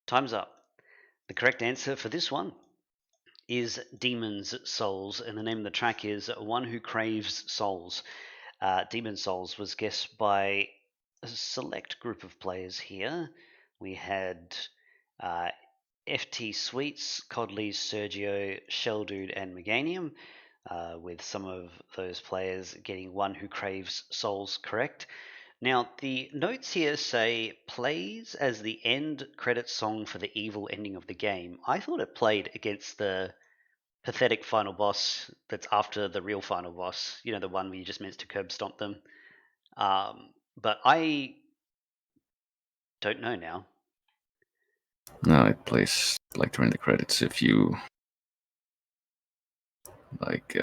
Time's up. The correct answer for this one is Demon's Souls, and the name of the track is One Who Craves Souls. Demon's Souls was guessed by a select group of players here. We had FT Sweets, Codley's, Sergio, Shelldude, and Meganium, with some of those players getting One Who Craves Souls correct. Now, the notes here say plays as the end credit song for the evil ending of the game. I thought it played against the pathetic final boss that's after the real final boss. You know, the one where you just managed to curb stomp them. But I don't know now. No, it plays like during the credits if you like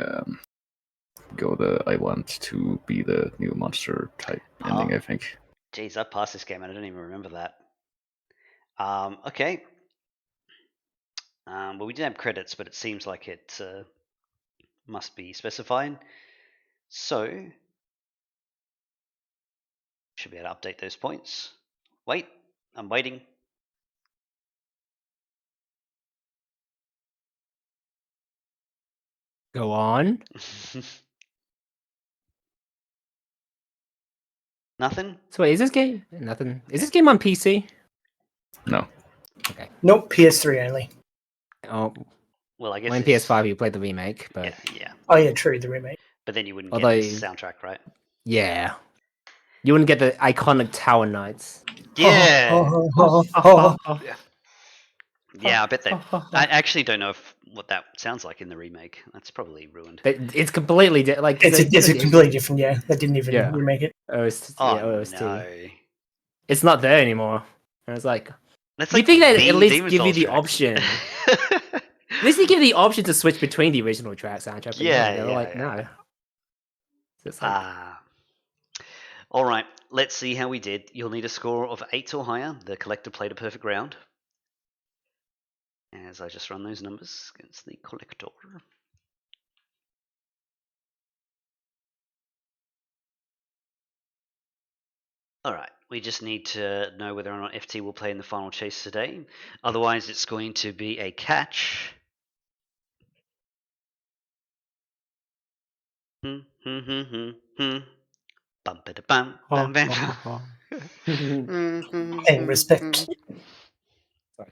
go the I want to be the new monster type ending, I think. Geez, I passed this game and I don't even remember that. Okay. Well, we did have credits, but it seems like it must be specified. So, should be able to update those points. Wait, I'm waiting. Go on. Nothing? So wait, is this game nothing? Is this game on PC? No. Okay. nope, PS3 only. Oh, Well, I guess when it's PS5 you played the remake, but yeah. Oh yeah, true, the remake. But then you wouldn't Although- get this soundtrack, right? yeah, you wouldn't get the iconic Tower Knights. Oh. Yeah, I bet they. I actually don't know what that sounds like in the remake. That's probably ruined. It's completely like It's a completely different. Yeah, they didn't even remake it. OST. Oh OST. no! It's not there anymore. And it's like That's you like think they'd the at least Demon's give you Souls the track. option. At least they give the option to switch between the original track soundtrack. But Yeah, they were yeah, like, yeah. no. So it's like, All right, let's see how we did. You'll need a score of 8 or higher. The collector played a perfect round. As I just run those numbers against the collector. All right, we just need to know whether or not FT will play in the final chase today. Otherwise, it's going to be a catch. Bum ba bum bam bam. Paying respect. Sorry.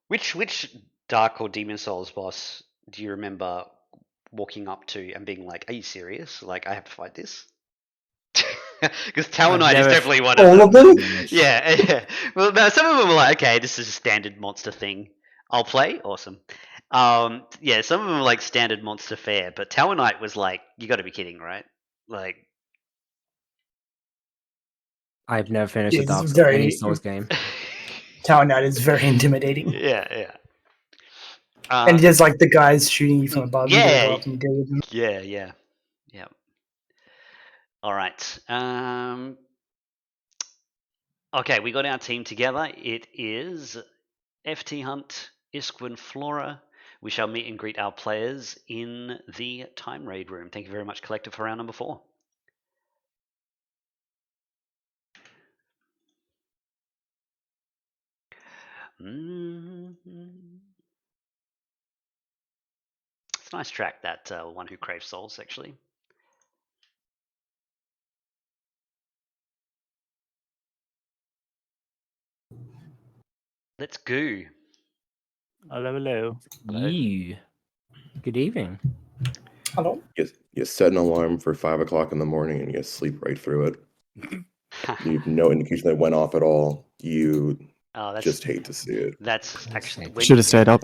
Which Dark or Demon Souls boss do you remember walking up to and being like, "Are you serious? Like, I have to fight this?" Because Tower I've Knight is never- definitely one All of of them? Yeah, yeah. Well, no, some of them were like, "Okay, this is a standard monster thing. I'll play. Awesome." Yeah, some of them were like standard monster fare, but Tower Knight was like, "You got to be kidding, right?" Like, I've never finished Yeah, a Dark it's Souls, very- any Souls game. Tower Knight is very intimidating. yeah, yeah. And there's like the guys shooting you from above. You gotta yeah, go up and deal with them. yeah, yeah, yeah. All right. Okay, we got our team together. It is FT Hunt, Isquin, Flora. We shall meet and greet our players in the time raid room. Thank you very much, Collective, for round number 4. It's a nice track, that One Who Craves Souls, actually. Let's go. Hello, hello. You. Good evening. Hello. You set an alarm for 5 o'clock in the morning and you sleep right through it. You have no indication that it went off at all. You Oh, that's just hate to see it. that's actually when Should have stayed up.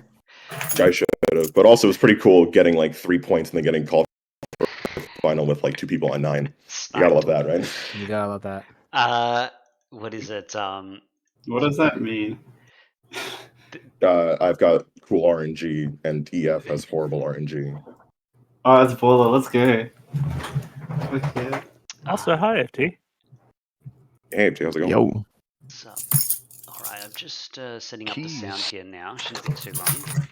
I should have, but also it was pretty cool getting like 3 points and then getting called for final with like 2 people on 9. You gotta love that, right? You gotta love that. What is it? What does that mean? I've got cool RNG and EF has horrible RNG. Oh, it's Bolo. Let's go. Okay. Also, hi, FT. Hey, how's it going? Yo. So, all right, I'm just setting up the Keys. sound here now. Shouldn't be too long.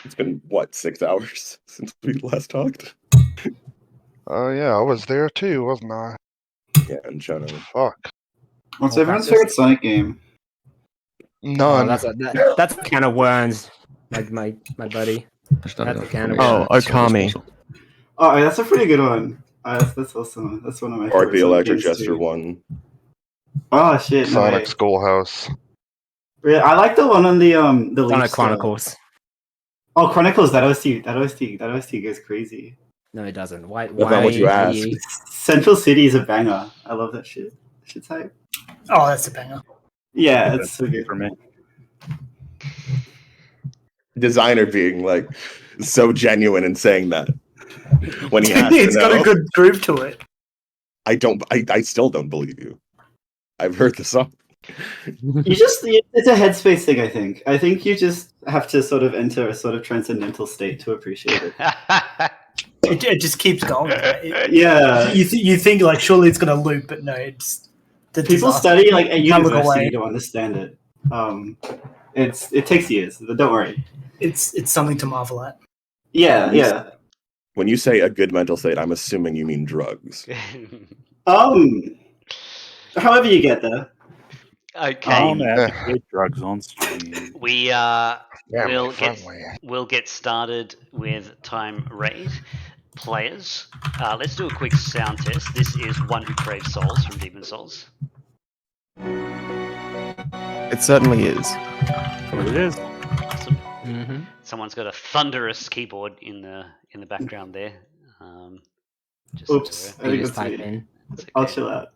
It's been what, 6 hours since we last talked? Oh yeah, I was there too, wasn't I? Yeah, and China. Fuck. What's Oh, everyone's practice. favorite Sonic game? None. That's a can of worms, my buddy. There's not That's enough a can of information Oh, at Sony's Okami. disposal. Oh, that's a pretty good one. That's awesome. That's one of my Or favorite the Sonic Electric games, Jester too. one. Oh shit! No Sonic way. Schoolhouse. Yeah, I like the one on the Sonic Leaf Store. Chronicles. Oh, Chronicles. That OST goes crazy. No, it doesn't. Why? That's not what you are asked. Central City is a banger. I love that shit. Shit's hype. Oh, that's a banger. Yeah, it's so good. For me. Designer being like so genuine and saying that when he has It's to got know. a good groove to it. I still don't believe you. I've heard the song. It's a headspace thing. I think you just have to sort of enter a sort of transcendental state to appreciate it. It just keeps going. Yeah. You think like surely it's gonna loop, but no, it's the People disaster. study like at Can't look university away. to understand it. It takes years, but don't worry. It's something to marvel at. Yeah. When you say a good mental state, I'm assuming you mean drugs. However you get there. Okay. I don't advocate drugs on stream. We Family friendly. we'll get started with time raid. Players, let's do a quick sound test. This is One Who Craves Souls from Demon Souls. It certainly is. It is. Awesome. Mm-hmm. Someone's got a thunderous keyboard in the background there. Just Oops. I think Just it's type me. in. it's I'll okay. chill out.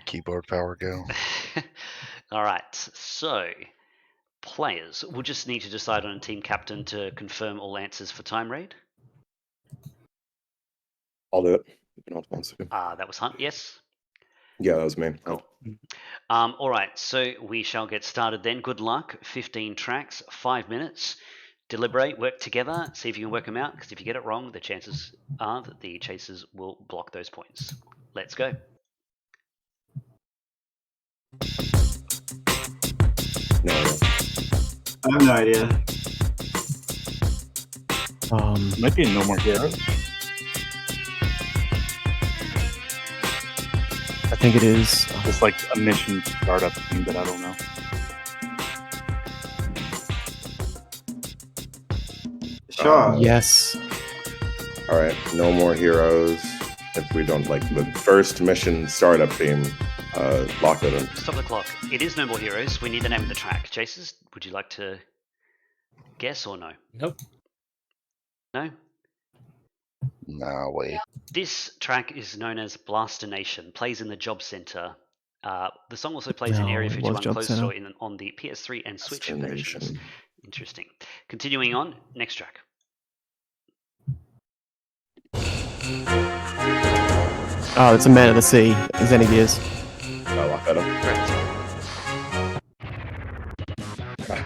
Keyboard power go. All right, so players, we'll just need to decide on a team captain to confirm all answers for time raid. I'll do it. If anyone wants to. That was Hunt, yes. Yeah, that was me. Cool. All right, so we shall get started then. Good luck. 15 tracks, 5 minutes. Deliberate, work together, see if you can work them out, because if you get it wrong, the chances are that the chasers will block those points. Let's go. No, I have no idea. Might be No More Heroes. I think it is. Just like a mission startup thing that I don't know. Sure. Yes. all right. No more heroes. If we don't like the first mission startup theme, lock it in. Stop the clock. It is No More Heroes. We need the name of the track. Chasers, would you like to Guess or no? Nope. No? No, wait. This track is known as Blaster Nation, plays in the Job Center. The song also plays in No, Area it was 51 Job closed Center. store on the PS3 and Switch versions. Interesting. Continuing on, next track. Oh, it's a Man of the Sea. Xenogears. I lock that up. Correct.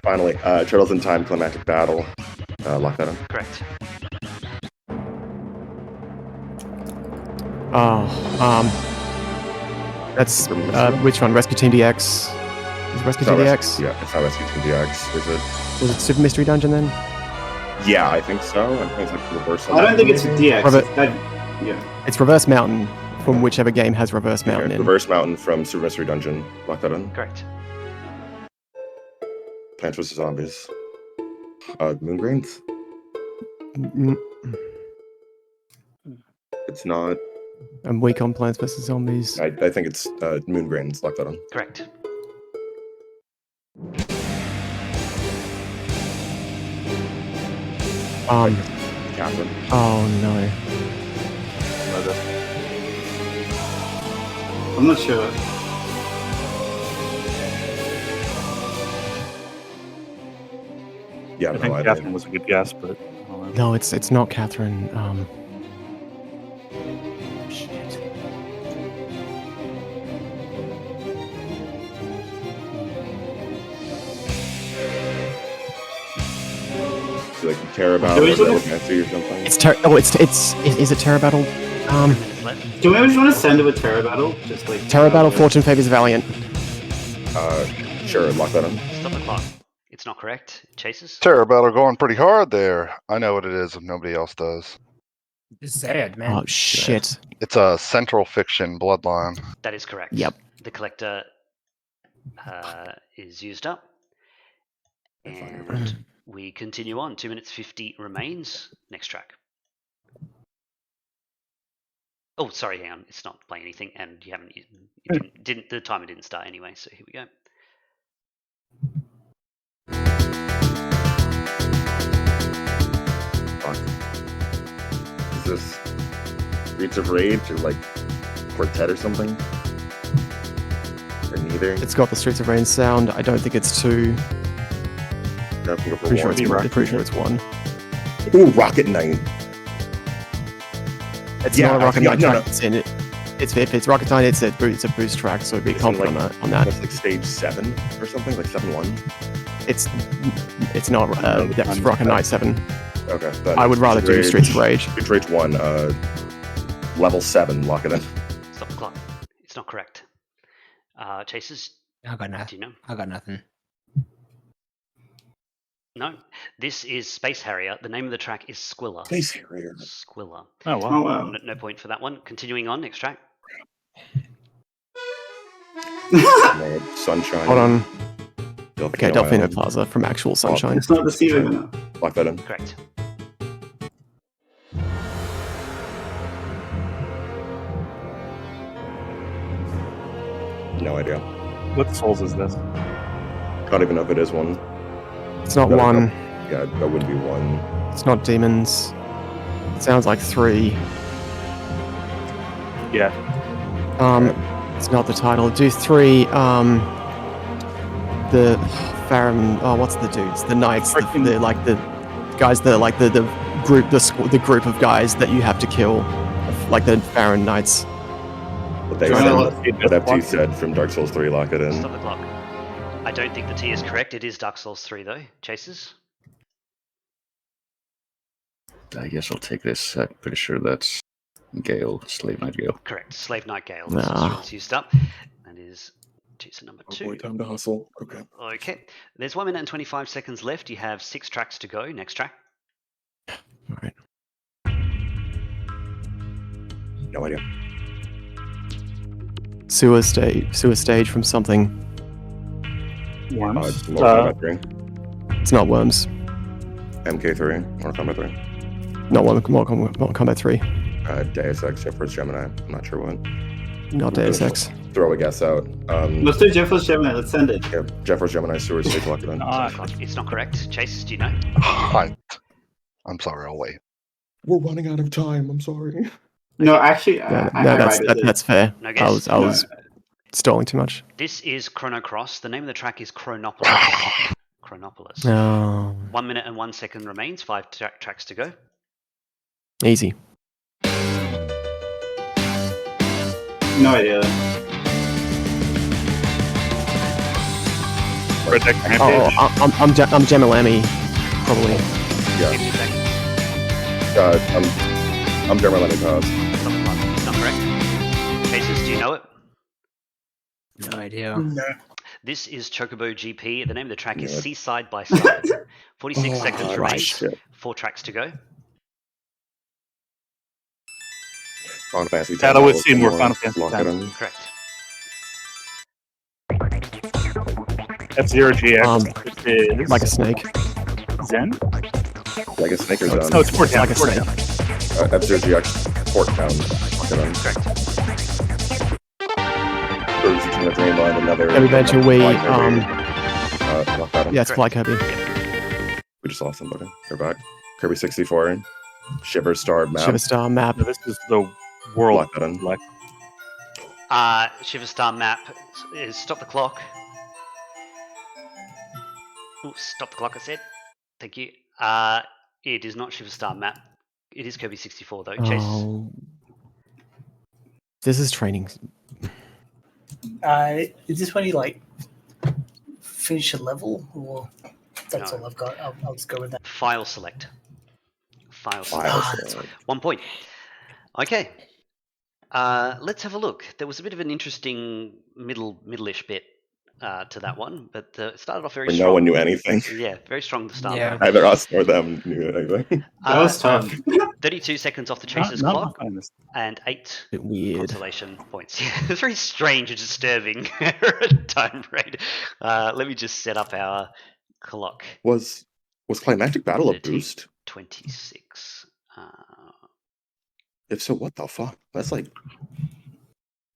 Finally, Turtles in Time Climactic Battle. Lock that up. Correct. Oh, that's which one? Rescue Team DX. Is it Rescue Team DX? Yeah, it's not Rescue Team DX. Is it? Was it Super Mystery Dungeon then? Yeah, I think so. I think it's like reverse. I don't think it's DX. Yeah. It's Reverse Mountain from whichever game has Reverse Mountain in. Reverse Mountain from Super Mystery Dungeon. Lock that in. Correct. Plants vs. Zombies. Moongrains? Mm, It's not. I'm weak on Plants vs Zombies. I think it's Moongrains. Lock that on. Correct. Catherine. Oh no. I'm not sure. Yeah, I think Catherine was a good guess, but I don't know. No, it's not Catherine. Shit. Like Terra Battle Do we or just- Fancy or something. It's is it Terra Battle? 10 minutes left. Do we just want to send it with Terra Battle? Just like Terra Battle. Fortune favors Valiant. Sure, lock that on. Stop the clock. It's not correct. Chases? Terra Battle going pretty hard there. I know what it is if nobody else does. Just say it, man. Oh shit. It's a Central Fiction Bloodline. That is correct. Yep. The collector is used up. And we continue on. 2 minutes 50 remains. Next track. Oh, sorry, hang on. It's not playing anything, and you haven't. Didn't the timer didn't start anyway. So here we go. Fuck. Is this Streets of Rage or like Quartet or something? Or neither? It's got the Streets of Rage sound. I don't think it's two. I can go for Pretty sure one. it's one. Pretty sure it's one. Ooh, Rocket Knight. It's Yeah, not a Rocket yeah, Knight no, track. no. It's in it. If it's Rocket Knight, it's a boost track, so it'd be It's in, confident like, on that. That's like stage 7 or something, like 7-1. It's not. That's Rocket Knight 7. Okay. I would rather do Streets of Rage. Streets of Rage 1, level 7, lock it in. Stop the clock. It's not correct. Chases, I got do nothing. you know? I got nothing. No. This is Space Harrier. The name of the track is Squilla. Space Harrier. Squilla. Oh, wow. Oh wow. No point for that one. Continuing on, next track. Sunshine. Hold on. Okay, Delfino Delfino Island. Plaza from Actual Sunshine. It's not deceiving enough. Lock that in. Correct. No idea. What Souls is this? Don't even know if it is one. It's not No, no. one. Yeah, that would be one. It's not Demons. It sounds like 3. Yeah. It's not the title. Do 3. The Farum. Oh, what's the dudes? The knights. The guys that are like the group of guys that you have to kill, like the Farron knights. What they Well, said, what FT said from Dark Souls 3, lock it in. Stop the clock. I don't think the T is correct. It is Dark Souls 3, though. Chases? I guess I'll take this. I'm pretty sure that's Gale, Slave Knight Gale. Correct. Slave Knight Gale. Nah. This is what's used up. That is choose number 2. Oh boy, time to hustle. Okay. Okay. There's 1 minute and 25 seconds left. You have 6 tracks to go. Next track. All right. No idea. Sewer stage from something. Worms. It's Mortal Kombat 3. It's not Worms. MK3. Mortal Kombat 3. Not Mortal Kombat 3. Deus Ex, First Gemini. I'm not sure what. Not Deus Ex. throw a guess out. Let's do Jeffers Gemini. Let's send it. Yeah, Jeffers Gemini Sewers State Lock it in. It's not correct. Chase, do you know? I'm sorry, I'll wait. We're running out of time. I'm sorry. No, actually, That's fair. No guess. I was stalling too much. This is Chrono Cross. The name of the track is Chronopolis. Chronopolis. No. 1 minute and 1 second remains. 5 tracks to go. Easy. No idea. I'm Gemalami, probably. Yeah. 50 seconds. I'm Jeremy Lenny Paz. It's not correct. Cases, do you know it? No idea. No. This is Chocobo GP. The name of the track is Seaside by Side. 46 seconds remains. 4 tracks to go. Final Fantasy Battle with Seymour, Final Fantasy Lock it in. Correct. F-Zero GX. It is Like a snake. Zen? Like a snake or Zen. No, it's Port Town. Like a snake. F-Zero GX Port Town. Lock it in. Correct. Cruise between the Dream Line, another. Kirby Venture, we, Lock that in. Yeah, it's Fly Kirby. We just lost somebody. They're back. Kirby 64. Shiver Star map. Shiver Star map. This is the world. Lock that in. Shiver Star map is stop the clock. Ooh, stop the clock, I said. Thank you. It is not Shiver Star map. It is Kirby 64 though. Chase. Oh. This is training. Is this when you like finish a level, or that's No. all I've got? I'll just go with that. File select. File File select. select. 1 point. Okay. Let's have a look. There was a bit of an interesting middle-ish bit to that one, but it started off very Where strong. no one knew anything. Yeah, very strong to start Yeah. with. Either us or them knew anything. That was tough. 32 seconds off the chaser's Not clock finding this. and 8 Bit weird. consolation points. Yeah, it's very strange and disturbing time rate. Let me just set up our clock. Was Climactic Battle a 13, boost? 26. If so, what the fuck? That's like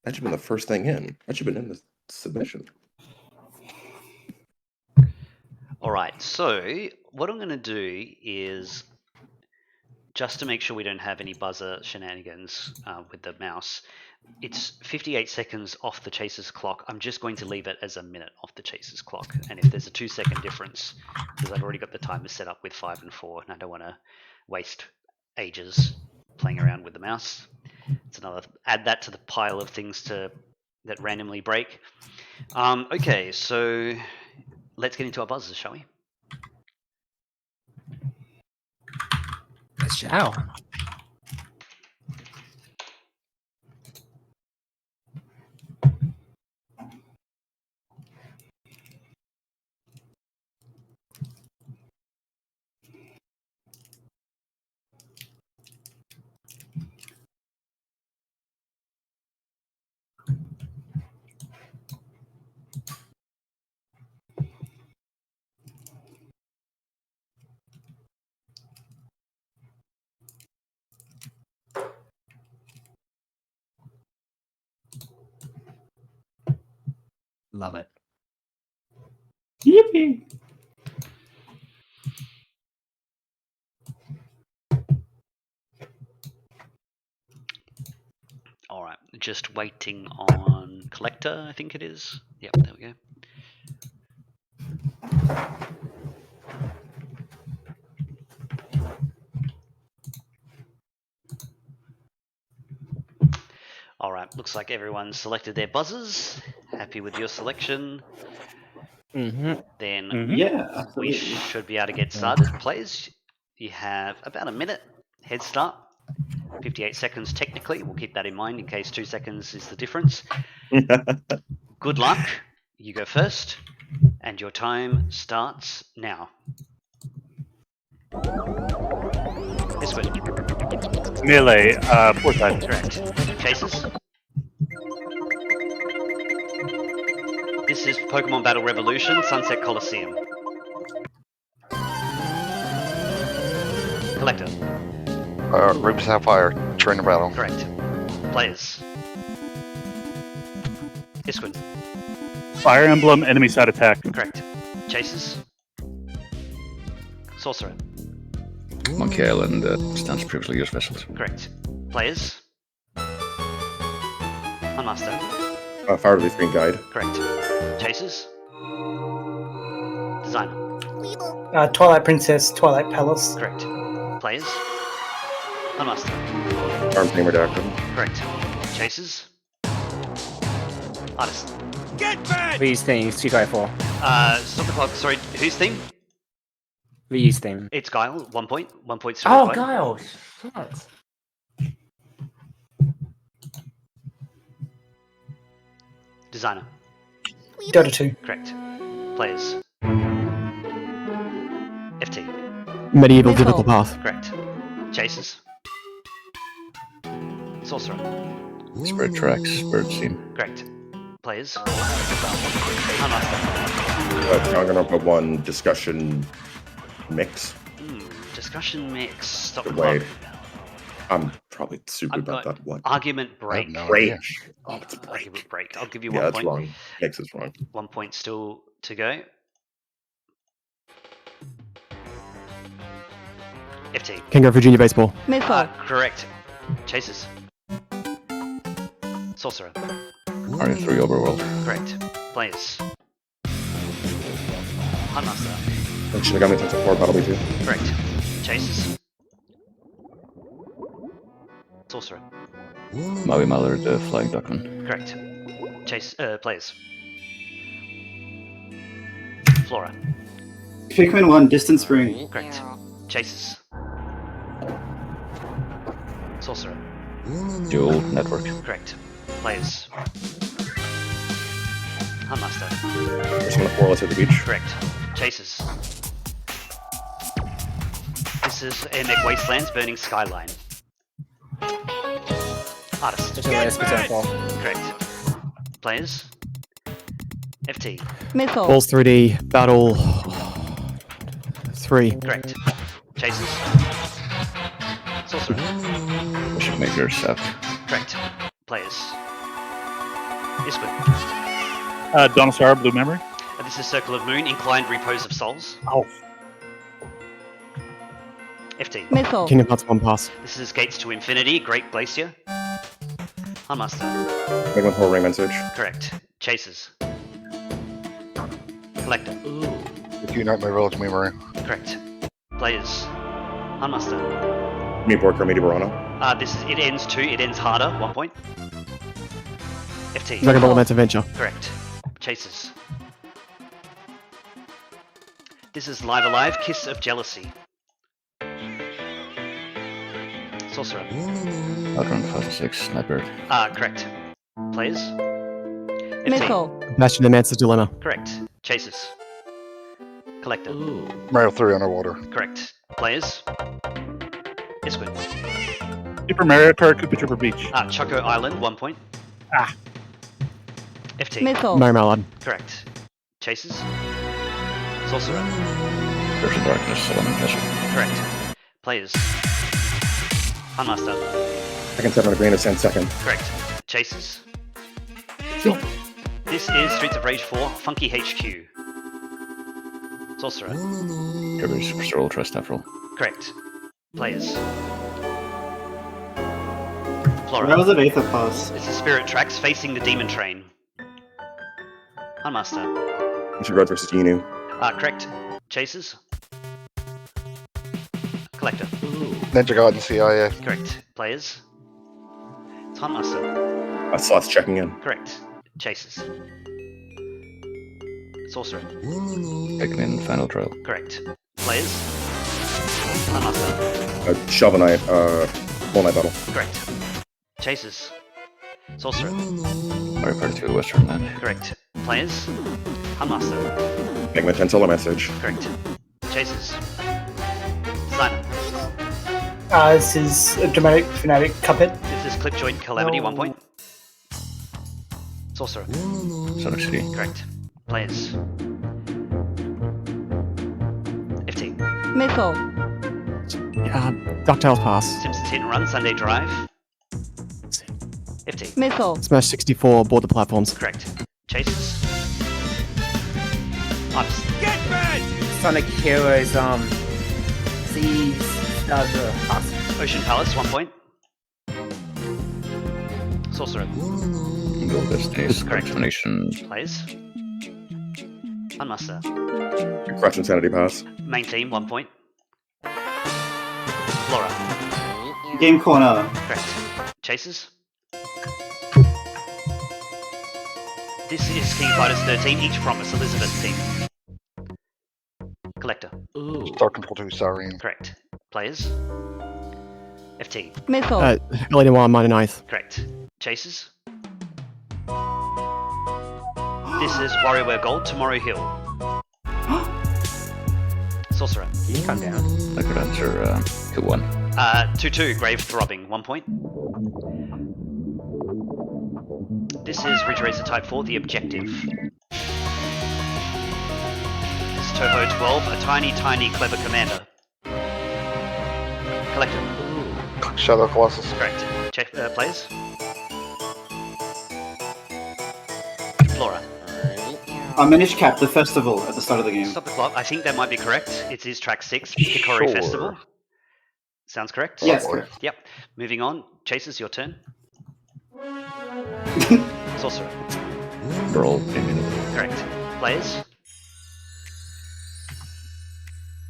that should have been the first thing in. That should have been in the submission. All right, so what I'm going to do is, just to make sure we don't have any buzzer shenanigans with the mouse, it's 58 seconds off the chaser's clock. I'm just going to leave it as a minute off the chaser's clock. And if there's a 2-second difference, because I've already got the timer set up with 5 and 4, and I don't want to waste ages playing around with the mouse. It's another, add that to the pile of things that randomly break. Okay, so let's get into our buzzers, shall we? Let's shall. Love it. Yippee! All right, just waiting on collector, I think it is. Yep, there we go. All right, looks like everyone's selected their buzzers. Happy with your selection? Mm-hmm. Then Yeah, we absolutely. should be able to get started. Players, you have about a minute head start. 58 seconds technically. We'll keep that in mind in case 2 seconds is the difference. Good luck. You go first, and your time starts now. This way. Melee, port side. Correct. Chases. This is Pokemon Battle Revolution, Sunset Coliseum. Collector. Ruby Sapphire, Trainer Battle. Correct. Players. Isquin. Fire Emblem enemy side attack. Correct. Chases. Sorcerer. Monkey Island stands previously used vessels. Correct. Players. Unmaster. Fire of the Green Guide. Correct. Chases. Designer. Twilight Princess, Twilight Palace. Correct. Players. Unmaster. Armed Name Redacted. Correct. Chases. Artist. Reuse theme, Street Fighter 4. Stop the clock. Sorry, whose theme? Reuse theme. It's Guile. 1 point. 1 point. Oh, Guile! Shit. Designer. Dota 2. Correct. Players. FT. Medieval difficult path. Correct. Chases. Sorcerer. Spirit Tracks, Spirit Scene. Correct. Players. Unmaster. Danganronpa 1 discussion mix. Discussion mix. Stop the Wait. clock. I'm probably stupid I've about got that. What? Argument break. No Break. idea. Oh, it's a break. Argument break. I'll give you Yeah, 1 that's point. wrong. Mix is wrong. 1 point still to go. FT. Can go for junior baseball. Correct. Chases. Sorcerer. Mario 3 Overworld. Correct. Players. Unmaster. Shinigami Tensei 4 Battle B2. Correct. Chases. Sorcerer. Maui Mallard, the Flying Duckman. Correct. Chase. Players. Flora. Pikmin 1, Distant Spring. Correct. Chases. Sorcerer. Dual Network. Correct. Players. Unmaster. Persona 4 Let's Hit the Beach. Correct. Chases. This is Airmech Wastelands Burning Skyline. Artist. Just a last Persona 4. Correct. Players. FT. Balls 3D battle 3. Correct. Chases. Sorcerer. Wishmaker Sap. Correct. Players. Isquin. Donosar, Blue Memory. This is Circle of Moon, Inclined Repose of Souls. Oh, FT. Kingdom Hearts 1 pass. This is Gates to Infinity, Great Glacier. Unmaster. Megman 4 Rayman Surge. Correct. Chases. Collector. If you not my relative memory. Correct. Players. Unmaster. Me Borker, Meaty Borano. This is It Ends 2, It Ends Harder, 1 point. FT. Dragon Ball Advance Adventure. Correct. Chases. This is Live Alive, Kiss of Jealousy. Sorcerer. Outrun 5-6, Sniper. Correct. Players. FT. Bastion the Mancer's Dilemma. Correct. Chases. Collector. Mario 3 Underwater. Correct. Players. Isquin. Super Mario Kart, Koopa Trooper Beach. Choco Island, 1 point. FT. Mario Mallard. Correct. Chases. Sorcerer. Curse of Darkness, Element Desert. Correct. Players. Unmaster. Second 7 of Green of Sand second. Correct. Chases. This is Streets of Rage 4, Funky HQ. Sorcerer. Kirby Superstar Ultra Staffroll. Correct. Players. That Flora. was an Aether pass. This is Spirit Tracks, Facing the Demon Train. Unmaster. Ancient Road versus Inu. Correct. Chases. Collector. Ninja Gaiden CIA. Correct. Players. It's Huntmaster. Slots checking in. Correct. Chases. Sorcerer. Pikmin Final Trial. Correct. Players. Huntmaster. Shovel Knight, Full Night Battle. Correct. Chases. Sorcerer. Mario Party 2 Western Land. Correct. Players. Huntmaster. Megman 10 Solar Message. Correct. Chases. Designer. This is a Dramatic Fanatic Cuphead. This is Clip Joint Calamity, 1 point. Sorcerer. Sonic City. Correct. Players. FT. DuckTales pass. Simpsons Hit and Run, Sunday Drive. FT. Smash 64, board the platforms. Correct. Chases. Sonic Heroes, Seas, Ocean Palace, 1 point. Sorcerer. Gold Destiny's Correct. Explanation. Plays. Unmaster. Crush Insanity Pass. Main theme, 1 point. Flora. Game corner. Correct. Chases. This is King of Fighters 13, each promise, Elizabeth's team. Collector. Star Control 2 Siren. Correct. Players. FT. Missile. Elena 1, minor ninth. Correct. Chases. This is WarioWare Gold, Tomorrow Hill. Sorcerer. You come down. I could answer who won. 2-2, Grave Throbbing, 1 point. This is Ridge Racer Type 4, The Objective. This is Toho 12, a tiny, clever commander. Collector. Shadow Colossus. Correct. Check players. Flora. Minish Cap, the festival at the start of the game. Stop the clock. I think that might be correct. It is track 6, Hikori Sure. Festival. Sounds correct? Yes, correct. Yep. Moving on. Chases, your turn. Sorcerer. Brawl. Correct. Players.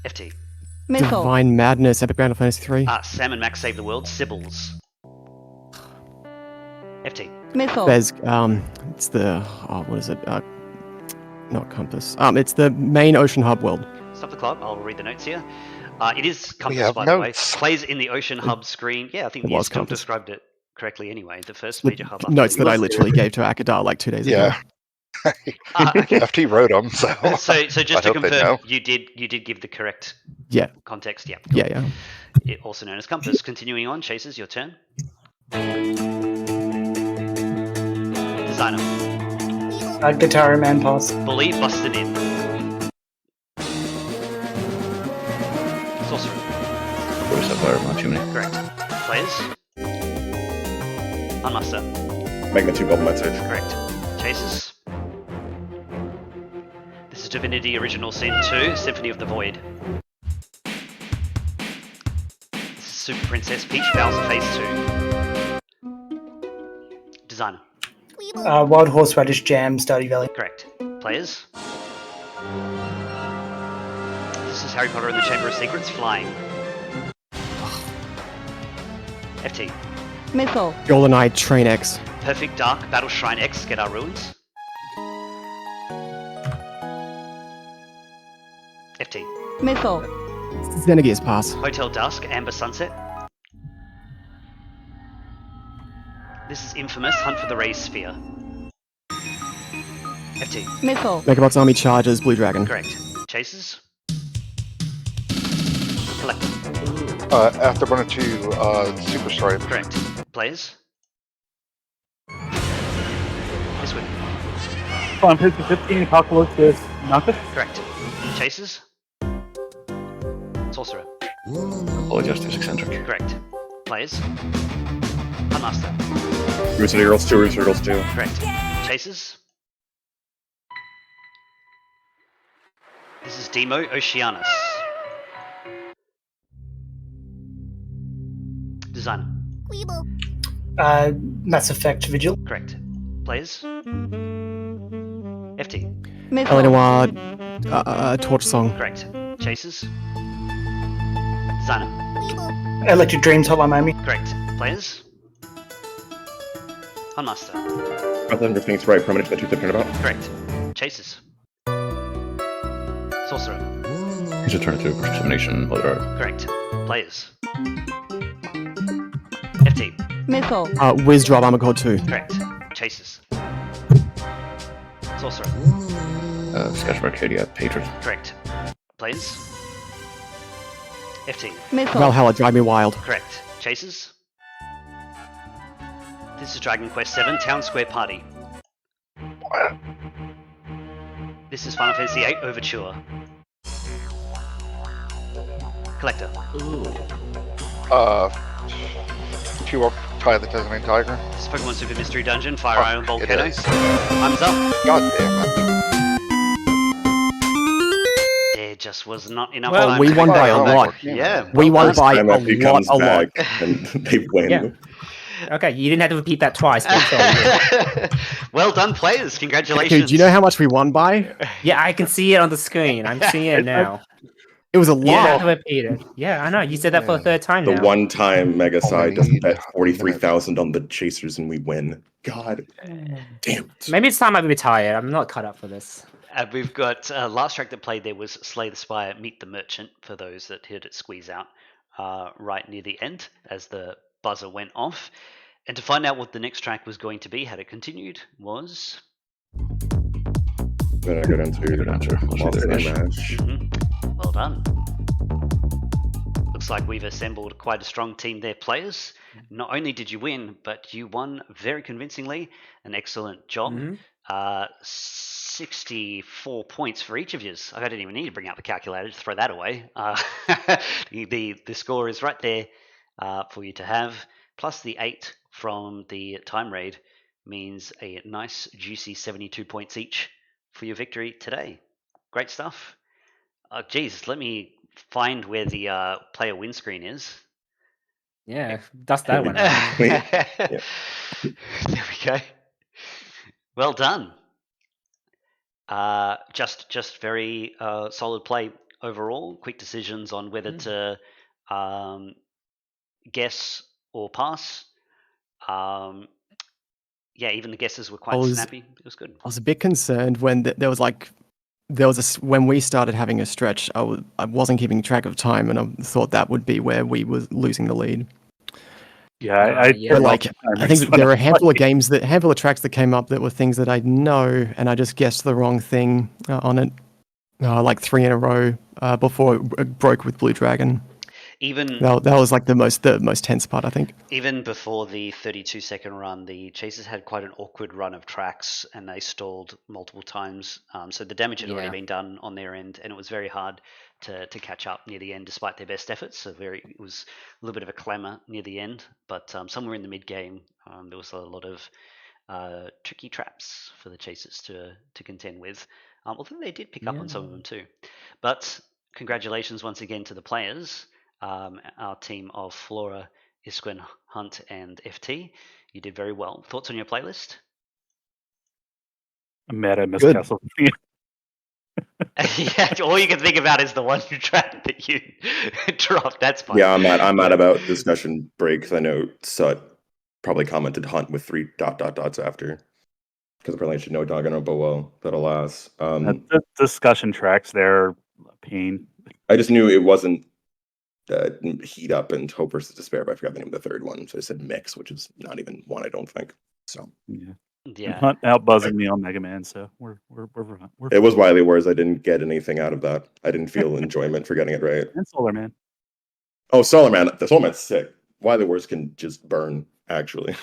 FT. Missile. Divine Madness, Epic Battle Fantasy 3. Sam and Max Save the World. Sibbles. FT. Missile. There's it's the what is it? Not Compass. It's the main Ocean Hub world. Stop the clock. I'll read the notes here. It is Compass, have by the way. notes. Plays in the Ocean Hub screen. Yeah, I think It you was still Compass. described it correctly anyway. The first The major hub. notes update. that I literally gave to Akadar like 2 days ago. Yeah. Okay. FT wrote them, so. So just I to hope they confirm, know. you did give the correct Yeah, context. Yeah. yeah. Also known as Compass. Continuing on, Chases, your turn. Designer. Guitar Man Pass. Bully busted in. Sorcerer. Voice of Fire, not Jiminy. Correct. Players. Unmaster. Magna 2 Bubble Message. Correct. Chases. This is Divinity Original Sin 2, Symphony of the Void. This is Super Princess Peach, Bowser Phase 2. Designer. Wild Horseradish Jam, Stardew Valley. Correct. Players. This is Harry Potter and the Chamber of Secrets, Flying. FT. Missile. GoldenEye Train X. Perfect Dark, Battle Shrine X, Get Our Ruins. FT. Missile. Xenogears Pass. Hotel Dusk, Amber Sunset. This is Infamous, Hunt for the Ray Sphere. FT. Missile. Megabots Army Chargers, Blue Dragon. Correct. Chases. Collector. Afterburner 2 Super Stripe. Correct. Players. This one. Final Fantasy 15 Apocalypse Nothing. Correct. Chases. Sorcerer. All Justice Eccentric. Correct. Players. Unmaster. Rooster Girls 2, Rooster Girls 2. Correct. Chases. This is Demo Oceanus. Designer. Mass Effect Vigil. Correct. Players. FT. Missile. Eleanor Torch Song. Correct. Chases. Designer. Electric Dreams, Hotline Miami. Correct. Players. Unmaster. Rather than Drifting Right, Premonition, the 2 that turned about. Correct. Chases. Sorcerer. He's Alternative Precipitation, Mother Art. Correct. Players. FT. Missile. Wiz Drop Armor Core 2. Correct. Chases. Sorcerer. Sketch of Arcadia, Patriot. Correct. Players. FT. Missile. Valhalla Drive Me Wild. Correct. Chases. This is Dragon Quest 7 Town Square Party. This is Final Fantasy 8 Overture. Collector. Type by the Tasmanian Tiger? It's Pokemon Super Mystery Dungeon, Fire Island It Volcano. is. Thumbs up. God damn it. There just was not enough Well, time. we to won make by that a comeback. lot. Yeah. We well won done. by Time a FP lot, comes a lot. back and they win. Yeah. Okay, you didn't have to repeat that twice, but sure. Well done, players. Congratulations. Dude, do you know how much we won by? Yeah, I can see it on the screen. I'm seeing it now. It was a You didn't have lot. to repeat it. Yeah, I know. You said that for the third time The now. one time Mega Side doesn't need bet a 43,000 on the Chasers and we win. God damn it. Maybe it's time I retire. I'm not cut up for this. We've got last track that played there was Slay the Spire, Meet the Merchant, for those that heard it squeeze out right near the end as the buzzer went off. And to find out what the next track was going to be, had it continued, was... Then I go down to Monster Mash. Well done. Looks like we've assembled quite a strong team there, players. Not only did you win, but you won very convincingly. An excellent job. 64 points for each of you. I didn't even need to bring out the calculator to throw that away. The score is right there for you to have. Plus the 8 from the time raid means a nice, juicy 72 points each for your victory today. Great stuff. Geez, let me find where the player win screen is. Yeah, dust that one out. There we go. Well done. Just very solid play overall. Quick decisions on whether to guess or pass. Yeah, even the guesses were quite snappy. It was good. I was a bit concerned when there was when we started having a stretch. I wasn't keeping track of time, and I thought that would be where we were losing the lead. Yeah, But I think there were a handful of tracks that came up that were things that I know, and I just guessed the wrong thing on it, like 3 in a row before it broke with Blue Dragon. Even that was like the most tense part, I think. Even before the 32-second run, the Chasers had quite an awkward run of tracks, and they stalled multiple times. So the damage had already been done on their end, and it was very hard to catch up near the end, despite their best efforts. So it was a little bit of a clamour near the end, but somewhere in the mid game, there was a lot of tricky traps for the Chasers to contend with. Although they did pick up on some of them too. But congratulations once again to the players. Our team of Flora, Isquin, Hunt, and FT. You did very well. Thoughts on your playlist? I'm mad I missed Castlevania. Yeah, all you can think about is the one track that you dropped. That's fine. Yeah, I'm mad about discussion breaks. I know Sut probably commented Hunt with 3 ... after. Because apparently I should know Danganronpa, but alas. The discussion tracks there, pain. I just knew it wasn't Heat Up and Hope versus Despair, but I forgot the name of the third one. So I said Mix, which is not even one, I don't think. So Yeah. Hunt out buzzing me on Mega Man, so we're it was Wily Wars. I didn't get anything out of that. I didn't feel enjoyment for getting it right. And Solar Man. Oh, Solar Man. The Solar Man's sick. Wily Wars can just burn, actually.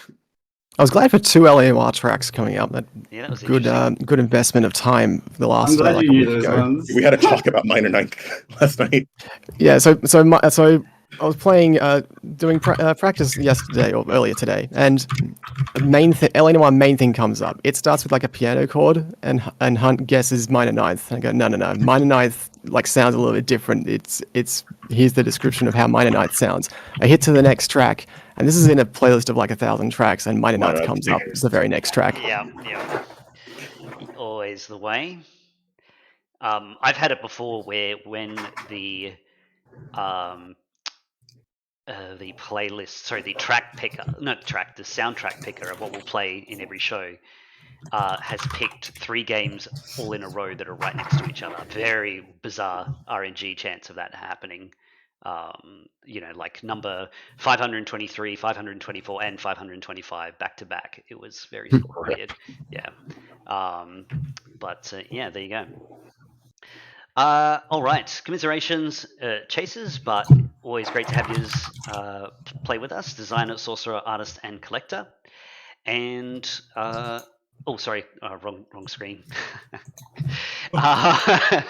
I was glad for 2 LAMR tracks coming up. That was good investment of time for the last. I'm glad like you knew those ones. We had a talk about Minor Ninth last night. Yeah, so I was playing, doing practice yesterday or earlier today, and LA1 main thing comes up. It starts with like a piano chord, and Hunt guesses minor ninth. And I go, no, minor ninth like sounds a little bit different. It's here's the description of how minor ninth sounds. I hit to the next track, and this is in a playlist of like 1,000 tracks, and minor ninth comes up. It's the very next track. Yeah. Always the way. I've had it before where when the soundtrack picker of what we'll play in every show has picked 3 games all in a row that are right next to each other. Very bizarre RNG chance of that happening. Like number 523, 524, and 525 back to back. It was very weird. Yeah. Yeah, there you go. All right, commiserations, Chasers, but always great to have you play with us, designer, sorcerer, artist, and collector. And Oh, sorry, wrong screen. uh,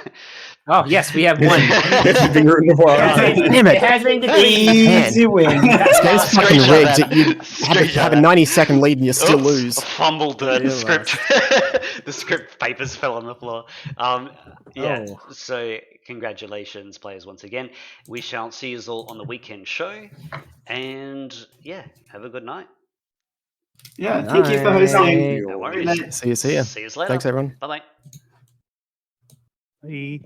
Oh yes, we have won. It's being rooted before our eyes. Damn It it! has been Easy win. This game's fucking Screenshot rigged. that. You Screenshot have a that. 90-second lead and you still Oops, lose. fumbled the Still script. The script papers fell on the floor. Yeah. Oh. So congratulations, players, once again. We shall see you all on the weekend show, and yeah, have a good night. Yeah, thank you for hosting. No Good worries. night. See you. See you later. Thanks, everyone. Bye bye. Bye.